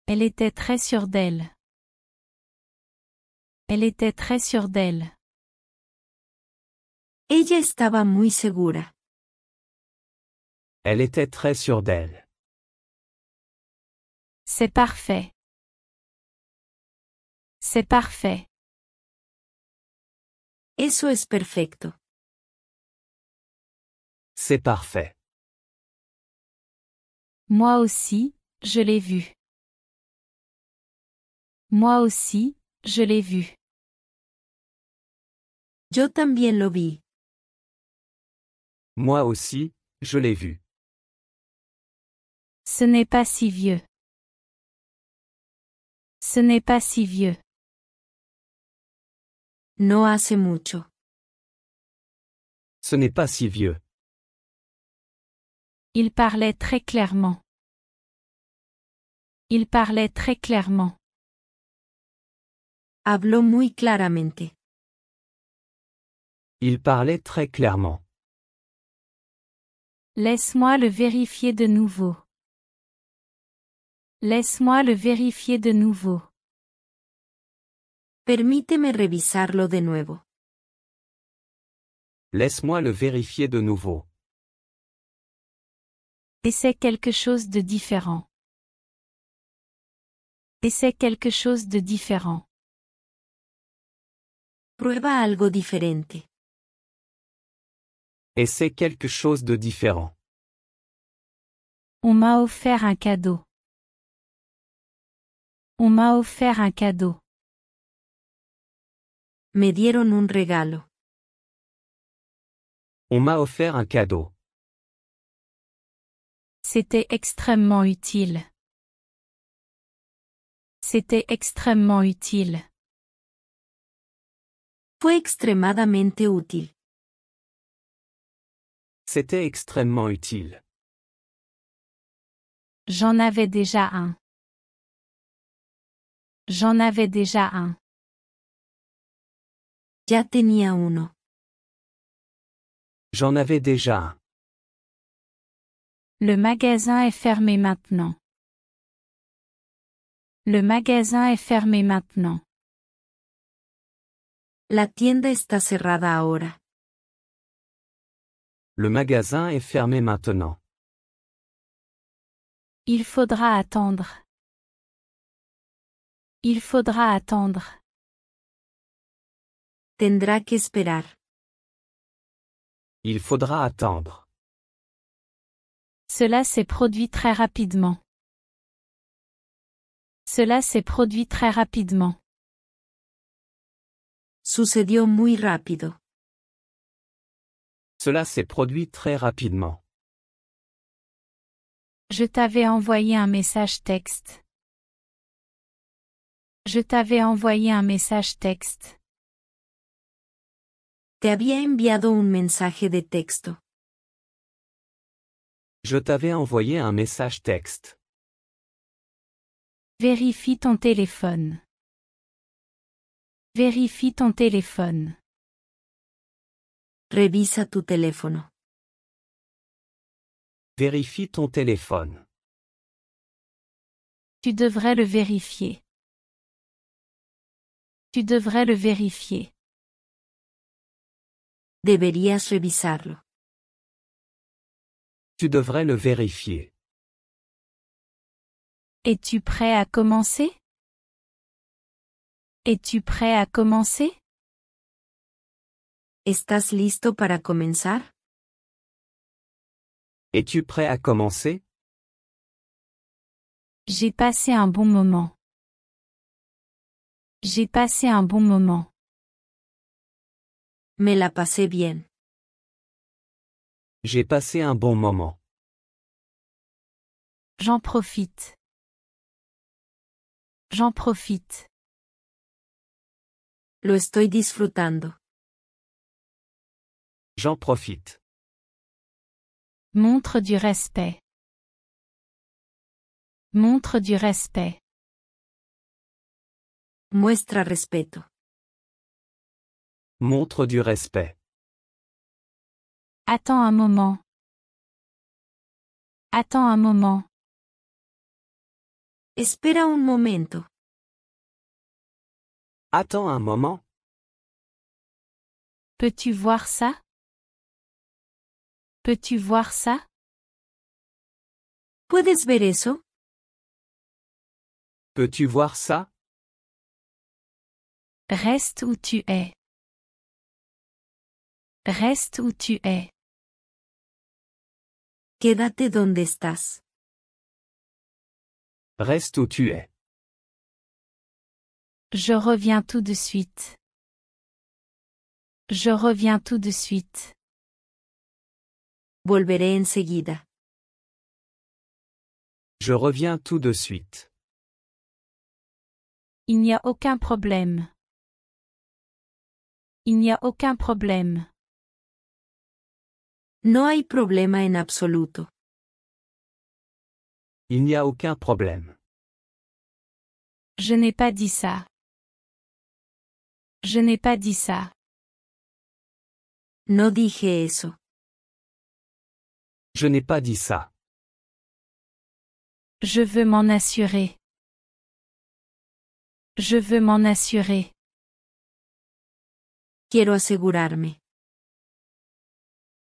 Elle était très sûre d'elle. Elle était très sûre d'elle. Ella estaba muy segura. Elle était très sûre d'elle. C'est parfait. C'est parfait. Eso es perfecto. C'est parfait. Moi aussi, je l'ai vu. Moi aussi, je l'ai vu. Yo también lo vi. Moi aussi, je l'ai vu. Ce n'est pas si vieux. Ce n'est pas si vieux. No hace mucho. Ce n'est pas si vieux. Il parlait très clairement. Il parlait très clairement. Habló muy claramente. Il parlait très clairement. Laisse-moi le vérifier de nouveau. Laisse-moi le vérifier de nouveau. Permíteme revisarlo de nuevo. Laisse-moi le vérifier de nouveau. Essaie quelque chose de différent. Essaie quelque chose de différent. Prueba algo diferente. Essaie quelque chose de différent. On m'a offert un cadeau. On m'a offert un cadeau. Me dieron un regalo. On m'a offert un cadeau. C'était extrêmement utile. C'était extrêmement utile. Fue extremadamente útil. C'était extrêmement utile. J'en avais déjà un. J'en avais déjà un. Ya tenía uno. J'en avais déjà un. Le magasin est fermé maintenant. Le magasin est fermé maintenant. La tienda está cerrada ahora. Le magasin est fermé maintenant. Il faudra attendre. Il faudra attendre. Tendrá que esperar. Il faudra attendre. Cela s'est produit très rapidement. Cela s'est produit très rapidement. Sucedió muy rápido. Cela s'est produit très rapidement. Je t'avais envoyé un message texte. Je t'avais envoyé un message texte. Te había enviado un mensaje de texto. Je t'avais envoyé un message texte. Vérifie ton téléphone. Vérifie ton téléphone. Revisa tu teléfono. Vérifie ton téléphone. Tu devrais le vérifier. Tu devrais le vérifier. Deberías revisarlo. Tu devrais le vérifier. Es-tu prêt à commencer? Es-tu prêt à commencer? ¿Estás listo para comenzar? Es-tu prêt à commencer? J'ai passé un bon moment. J'ai passé un bon moment. Me la pasé bien. J'ai passé un bon moment. J'en profite. J'en profite. Lo estoy disfrutando. J'en profite. Montre du respect. Montre du respect. Muestra respeto. Montre du respect. Attends un moment. Attends un moment. Espera un momento. Attends un moment. Peux-tu voir ça? Peux-tu voir ça? ¿Puedes ver eso? Peux-tu voir ça? Reste où tu es. Reste où tu es. Quédate donde estás. Reste où tu es. Je reviens tout de suite. Je reviens tout de suite. Volveré enseguida. Je reviens tout de suite. Il n'y a aucun problème. Il n'y a aucun problème. No hay problema en absoluto. Il n'y a aucun problème. Je n'ai pas dit ça. Je n'ai pas dit ça. No dije eso. Je n'ai pas dit ça. Je veux m'en assurer. Je veux m'en assurer. Quiero asegurarme.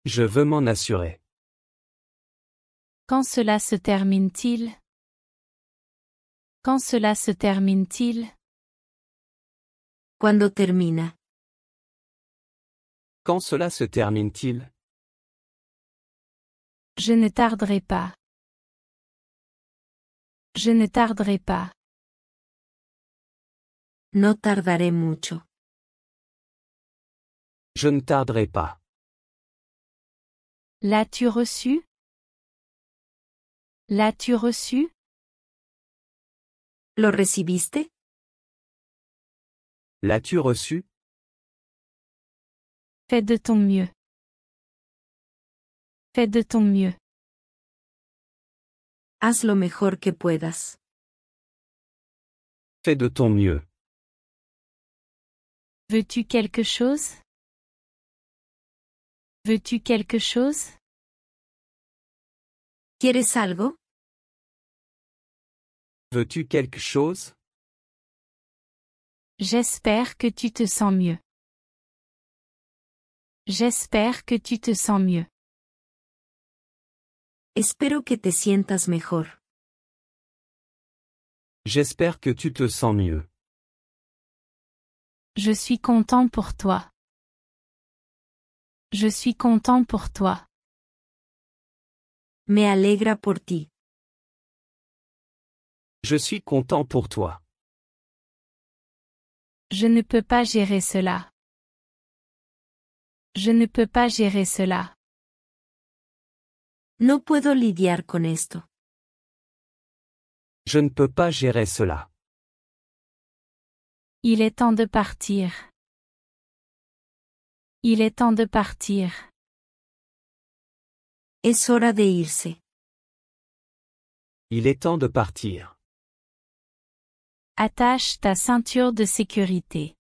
Je veux m'en assurer. Quand cela se termine-t-il? Quand cela se termine-t-il? ¿Cuándo termina? Quand cela se termine-t-il? Je ne tarderai pas. Je ne tarderai pas. No tardaré mucho. Je ne tarderai pas. L'as-tu reçu? L'as-tu reçu? ¿Lo recibiste? L'as-tu reçu? Fais de ton mieux. Fais de ton mieux. Haz lo mejor que puedas. Fais de ton mieux. Veux-tu quelque chose? Veux-tu quelque chose? ¿Quieres algo? Veux-tu quelque chose? J'espère que tu te sens mieux. J'espère que tu te sens mieux. Espero que te sientas mejor. J'espère que tu te sens mieux. Je suis content pour toi. Je suis content pour toi. Me alegra por ti. Je suis content pour toi. Je ne peux pas gérer cela. Je ne peux pas gérer cela. No puedo lidiar con esto. Je ne peux pas gérer cela. Il est temps de partir. Il est temps de partir. Es hora de irse. Il est temps de partir. Attache ta ceinture de sécurité.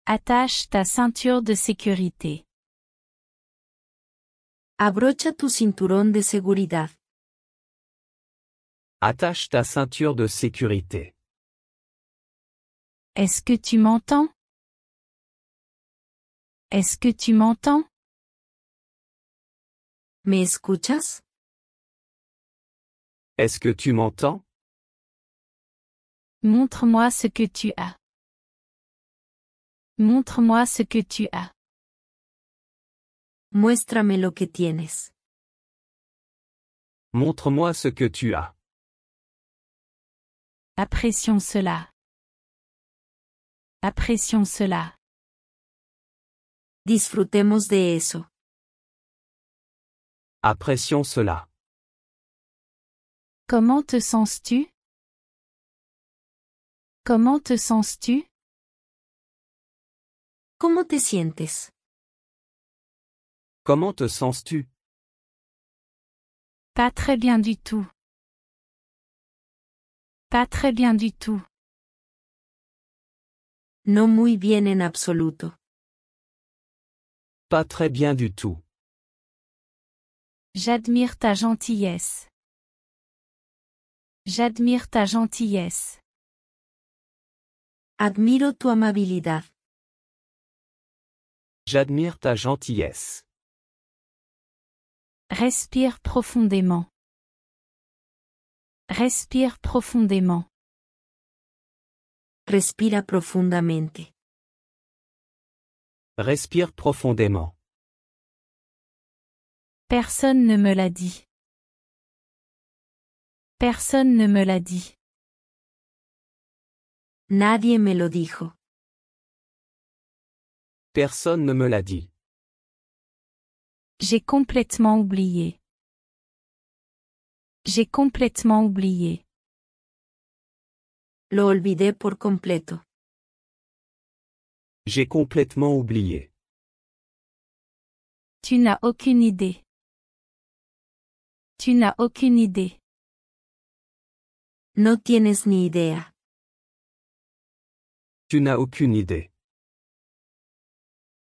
Attache ta ceinture de sécurité. Abrocha tu cinturón de seguridad. Attache ta ceinture de sécurité. Est-ce que tu m'entends? Est-ce que tu m'entends? ¿Me escuchas? Est-ce que tu m'entends? Montre-moi ce que tu as. Montre-moi ce que tu as. Muéstrame lo que tienes. Montre-moi ce que tu as. Apprécions cela. Apprécions cela. Disfrutemos de eso. Apprécions cela. Comment te sens-tu? Comment te sens-tu? ¿Cómo te sientes? Comment te sens-tu? Pas très bien du tout. Pas très bien du tout. No muy bien en absoluto. Pas très bien du tout. J'admire ta gentillesse. J'admire ta gentillesse. Admiro tu amabilidad. J'admire ta gentillesse. Respire profondément. Respire profondément. Respira profundamente. Respire profondément. Personne ne me l'a dit. Personne ne me l'a dit. Nadie me lo dijo. Personne ne me l'a dit. J'ai complètement oublié. J'ai complètement oublié. Lo olvidé por completo. J'ai complètement oublié. Tu n'as aucune idée. Tu n'as aucune idée. No tienes ni idea. Tu n'as aucune idée.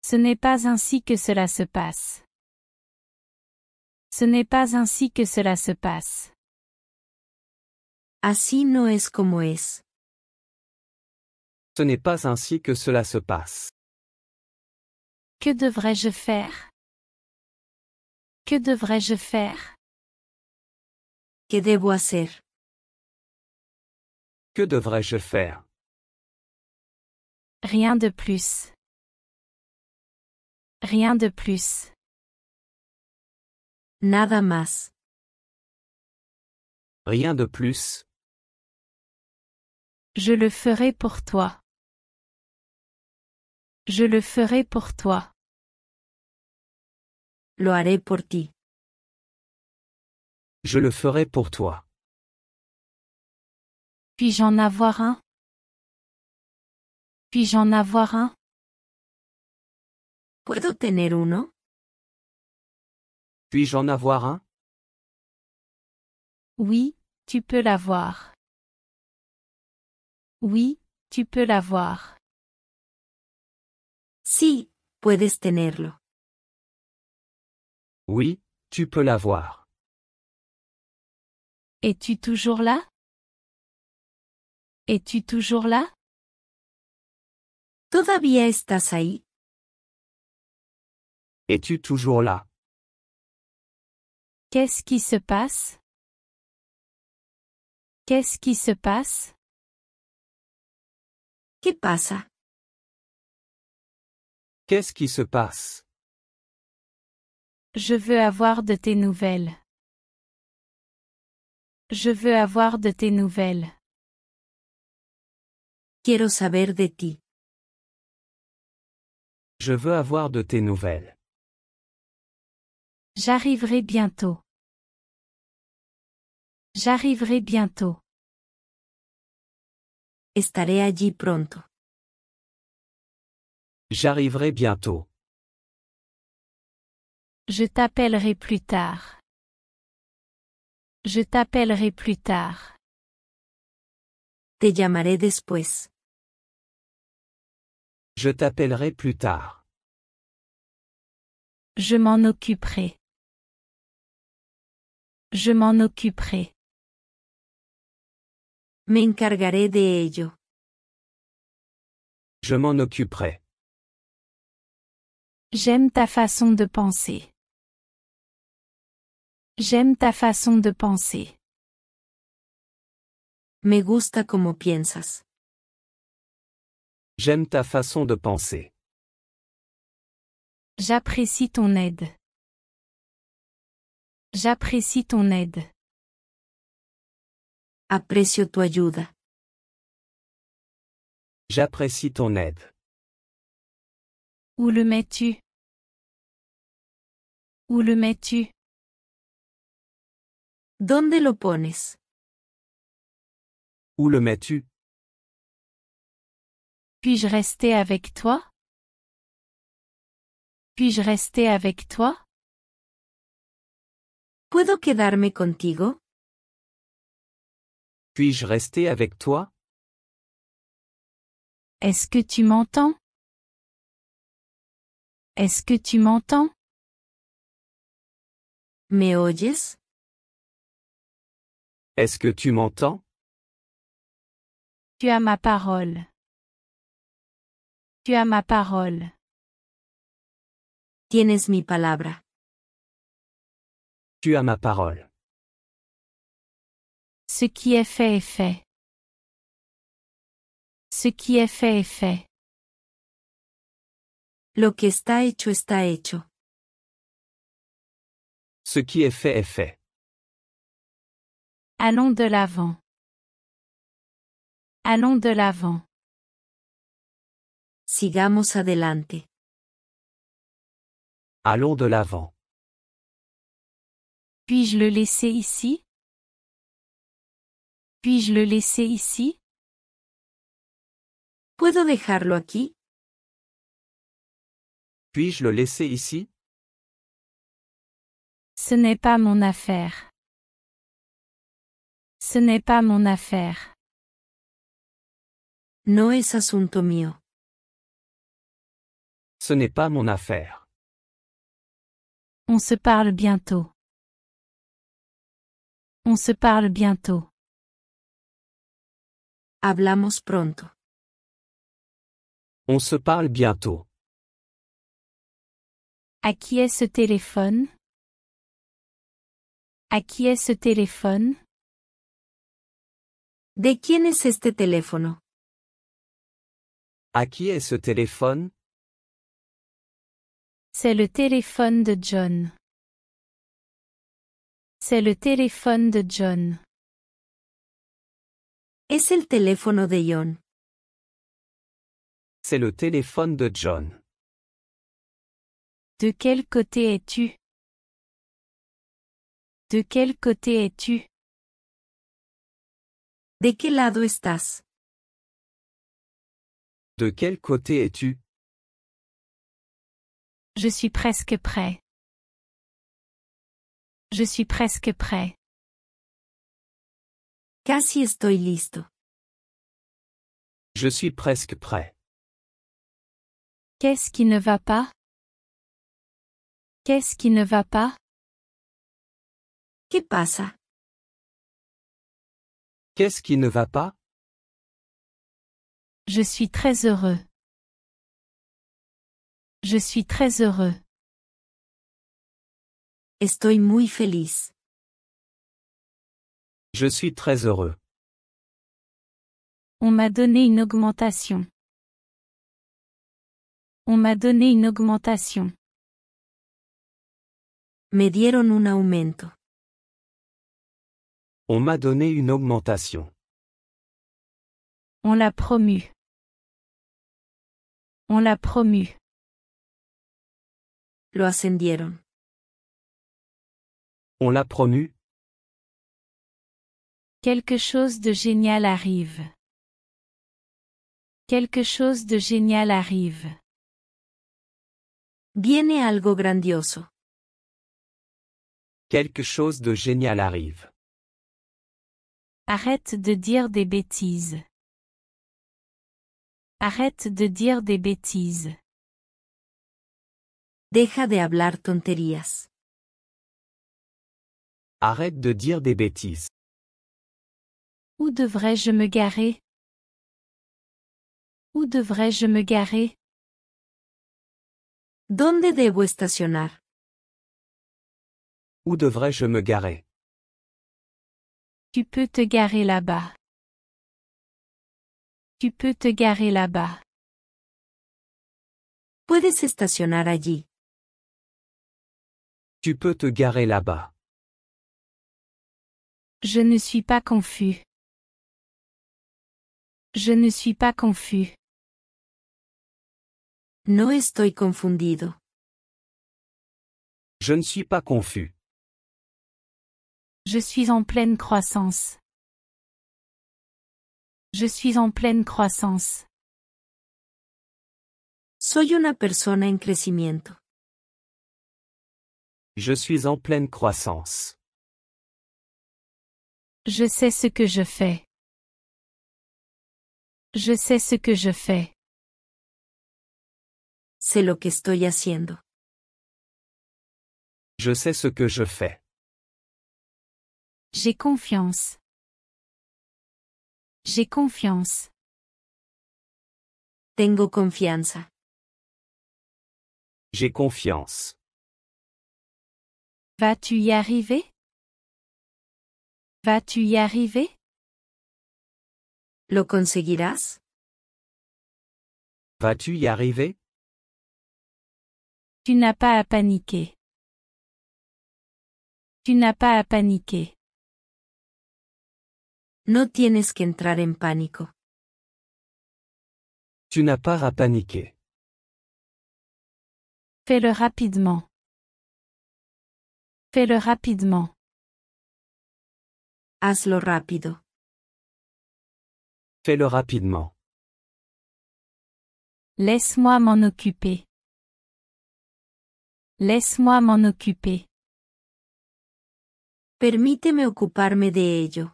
Ce n'est pas ainsi que cela se passe. Ce n'est pas ainsi que cela se passe. Así no es como es. Ce n'est pas ainsi que cela se passe. Que devrais-je faire? Que devrais-je faire? ¿Qué debo hacer? Que devrais-je faire? Rien de plus. Rien de plus. Nada más. Rien de plus. Je le ferai pour toi. Je le ferai pour toi. Lo haré por ti. Je le ferai pour toi. Puis-je en avoir un? Puis-je en avoir un? ¿Puedo tener uno? Puis-je en avoir un? Oui, tu peux l'avoir. Oui, tu peux l'avoir. Sí, puedes tenerlo. Oui, tu peux l'avoir. Es-tu toujours là? Es-tu toujours là? ¿Todavía estás ahí? Es-tu toujours là? Qu'est-ce qui se passe? Qu'est-ce qui se passe? ¿Qué pasa? Qu'est-ce qui se passe? Je veux avoir de tes nouvelles. Je veux avoir de tes nouvelles. Quiero saber de ti. Je veux avoir de tes nouvelles. J'arriverai bientôt. J'arriverai bientôt. Estaré allí pronto. J'arriverai bientôt. Je t'appellerai plus tard. Je t'appellerai plus tard. Te llamaré después. Je t'appellerai plus tard. Je m'en occuperai. Je m'en occuperai. Me encargaré de ello. Je m'en occuperai. J'aime ta façon de penser. J'aime ta façon de penser. Me gusta como piensas. J'aime ta façon de penser. J'apprécie ton aide. J'apprécie ton aide. Aprecio tu ayuda. J'apprécie ton aide. Où le mets-tu? Où le mets-tu? ¿Dónde lo pones? Où le mets-tu? Puis-je rester avec toi? Puis-je rester avec toi? ¿Puedo quedarme contigo? Puis-je rester avec toi? Est-ce que tu m'entends? Est-ce que tu m'entends? ¿Me oyes? Est-ce que tu m'entends? Tu as ma parole. Tu as ma parole. Tienes mi palabra. Tu as ma parole. Ce qui est fait est fait. Ce qui est fait est fait. Lo que está hecho. Ce qui est fait est fait. Allons de l'avant. Allons de l'avant. Sigamos adelante. Allons de l'avant. Puis-je le laisser ici? Puis-je le laisser ici? ¿Puedo dejarlo aquí? Puis-je le laisser ici? Ce n'est pas mon affaire. Ce n'est pas mon affaire. No es asunto mío. Ce n'est pas mon affaire. On se parle bientôt. On se parle bientôt. Hablamos pronto. On se parle bientôt. À qui est ce téléphone? À qui est ce téléphone? ¿De quién es este teléfono? À qui est ce téléphone? C'est le téléphone de John. C'est le téléphone de John. Es el teléfono de John. C'est le téléphone de John. De quel côté es-tu? De quel côté es-tu? ¿De qué lado estás? De quel côté es-tu? Je suis presque prêt. Je suis presque prêt. Casi estoy listo. Je suis presque prêt. Qu'est-ce qui ne va pas? Qu'est-ce qui ne va pas? ¿Qué pasa? Qu'est-ce qui ne va pas? Je suis très heureux. Je suis très heureux. Estoy muy feliz. Je suis très heureux. On m'a donné une augmentation. On m'a donné une augmentation. Me dieron un aumento. On m'a donné une augmentation. On l'a promu. On l'a promu. Lo ascendieron. On l'a promu. Quelque chose de génial arrive. Quelque chose de génial arrive. Viene algo grandioso. Quelque chose de génial arrive. Arrête de dire des bêtises. Arrête de dire des bêtises. Deja de hablar tonterías. Arrête de dire des bêtises. Où devrais-je me garer? Où devrais-je me garer? ¿Dónde debo estacionar? Où devrais-je me garer? Tu peux te garer là-bas. Tu peux te garer là-bas. Puedes estacionar allí. Tu peux te garer là-bas. Je ne suis pas confus. Je ne suis pas confus. No estoy confundido. Je ne suis pas confus. Je suis en pleine croissance. Je suis en pleine croissance. Soy una persona en crecimiento. Je suis en pleine croissance. Je sais ce que je fais. Je sais ce que je fais. Sé lo que estoy haciendo. Je sais ce que je fais. J'ai confiance. J'ai confiance. Tengo confianza. J'ai confiance. Vas-tu y arriver? Vas-tu y arriver? ¿Lo conseguirás? Vas-tu y arriver? Tu n'as pas à paniquer. Tu n'as pas à paniquer. No tienes que entrar en pánico. Tu n'as pas à paniquer. Fais-le rapidement. Fais-le rapidement. Hazlo rápido. Fais-le rapidement. Laisse-moi m'en occuper. Laisse-moi m'en occuper. Permíteme ocuparme de ello.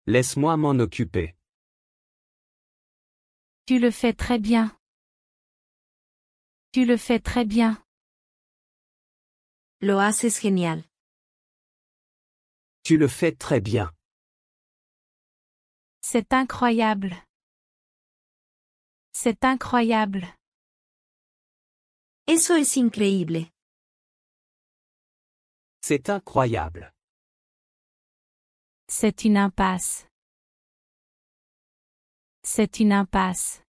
Laisse-moi m'en occuper. Tu le fais très bien. Tu le fais très bien. Lo haces genial. Tu le fais très bien. C'est incroyable. C'est incroyable. Eso es increíble. C'est incroyable. C'est une impasse. C'est une impasse.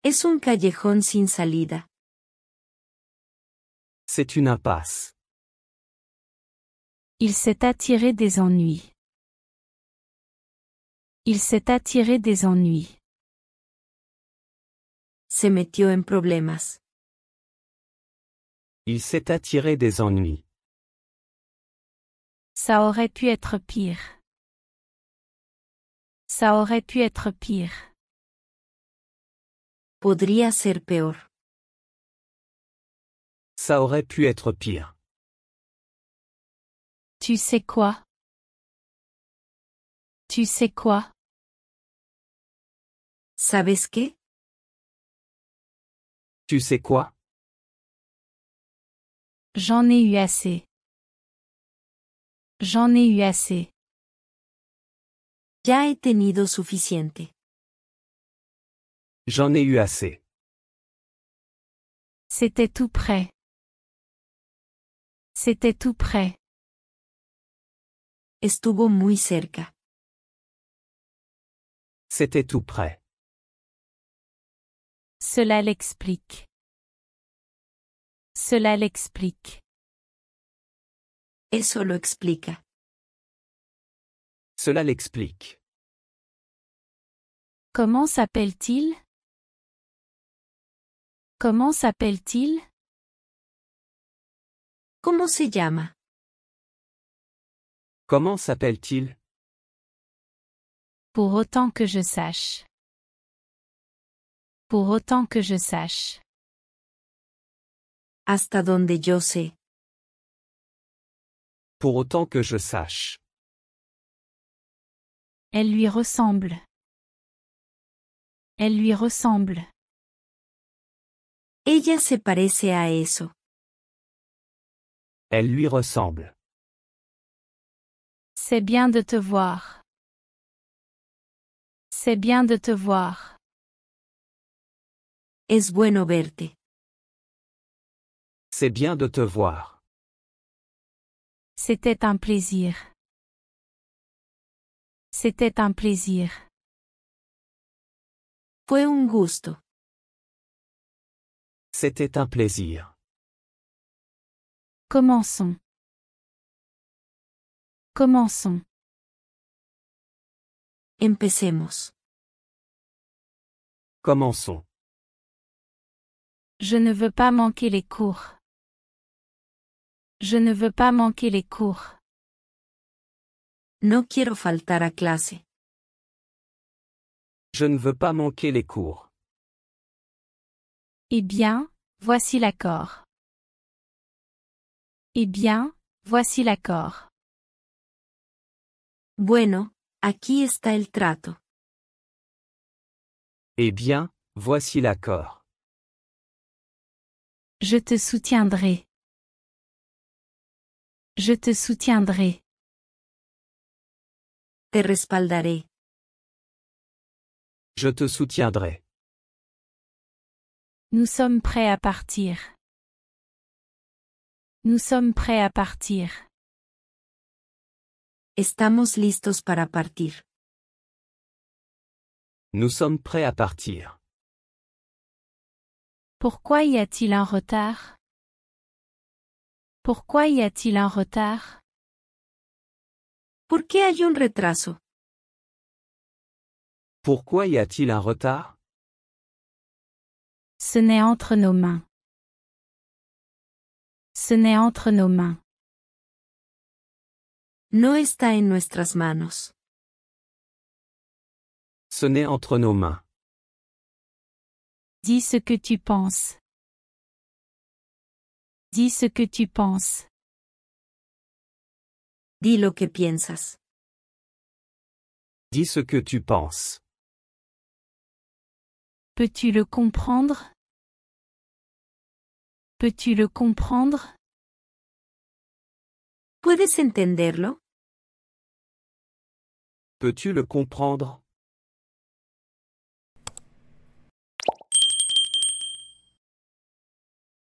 Es un callejón sin salida. C'est une impasse. Il s'est attiré des ennuis. Il s'est attiré des ennuis. Se metió en problemas. Il s'est attiré des ennuis. Ça aurait pu être pire. Ça aurait pu être pire. Podría ser peor. Ça aurait pu être pire. Tu sais quoi? Tu sais quoi? ¿Sabes qué? Tu sais quoi? J'en ai eu assez. J'en ai eu assez. Ya he tenido suficiente. J'en ai eu assez. C'était tout près. C'était tout près. Estuvo muy cerca. C'était tout près. Cela l'explique. Cela l'explique. Eso lo explica. Cela l'explique. Comment s'appelle-t-il? Comment s'appelle-t-il? ¿Cómo se llama? Comment s'appelle-t-il? Pour autant que je sache. Pour autant que je sache. Hasta donde yo sé. Pour autant que je sache. Elle lui ressemble. Elle lui ressemble. Ella se parece a eso. Elle lui ressemble. C'est bien de te voir. C'est bien de te voir. Es bueno verte. C'est bien de te voir. C'était un plaisir. C'était un plaisir. Fue un gusto. C'était un plaisir. Commençons. Commençons. Empecemos. Commençons. Je ne veux pas manquer les cours. Je ne veux pas manquer les cours. No quiero faltar a clase. Je ne veux pas manquer les cours. Eh bien, voici l'accord. Eh bien, voici l'accord. Bueno, aquí está el trato. Eh bien, voici l'accord. Je te soutiendrai. Je te soutiendrai. Te respaldaré. Je te soutiendrai. Nous sommes prêts à partir. Nous sommes prêts à partir. Estamos listos para partir. Nous sommes prêts à partir. Pourquoi y a-t-il un retard? Pourquoi y a-t-il un retard? ¿Por qué hay un retraso? Pourquoi y a-t-il un retard? Ce n'est entre nos mains. Ce n'est entre nos mains. No está en nuestras manos. Ce n'est entre nos mains. Dis ce que tu penses. Dis ce que tu penses. Di lo que piensas. Dis ce que tu penses. Peux-tu le comprendre? Peux-tu le comprendre? ¿Puedes entenderlo? Peux-tu le comprendre?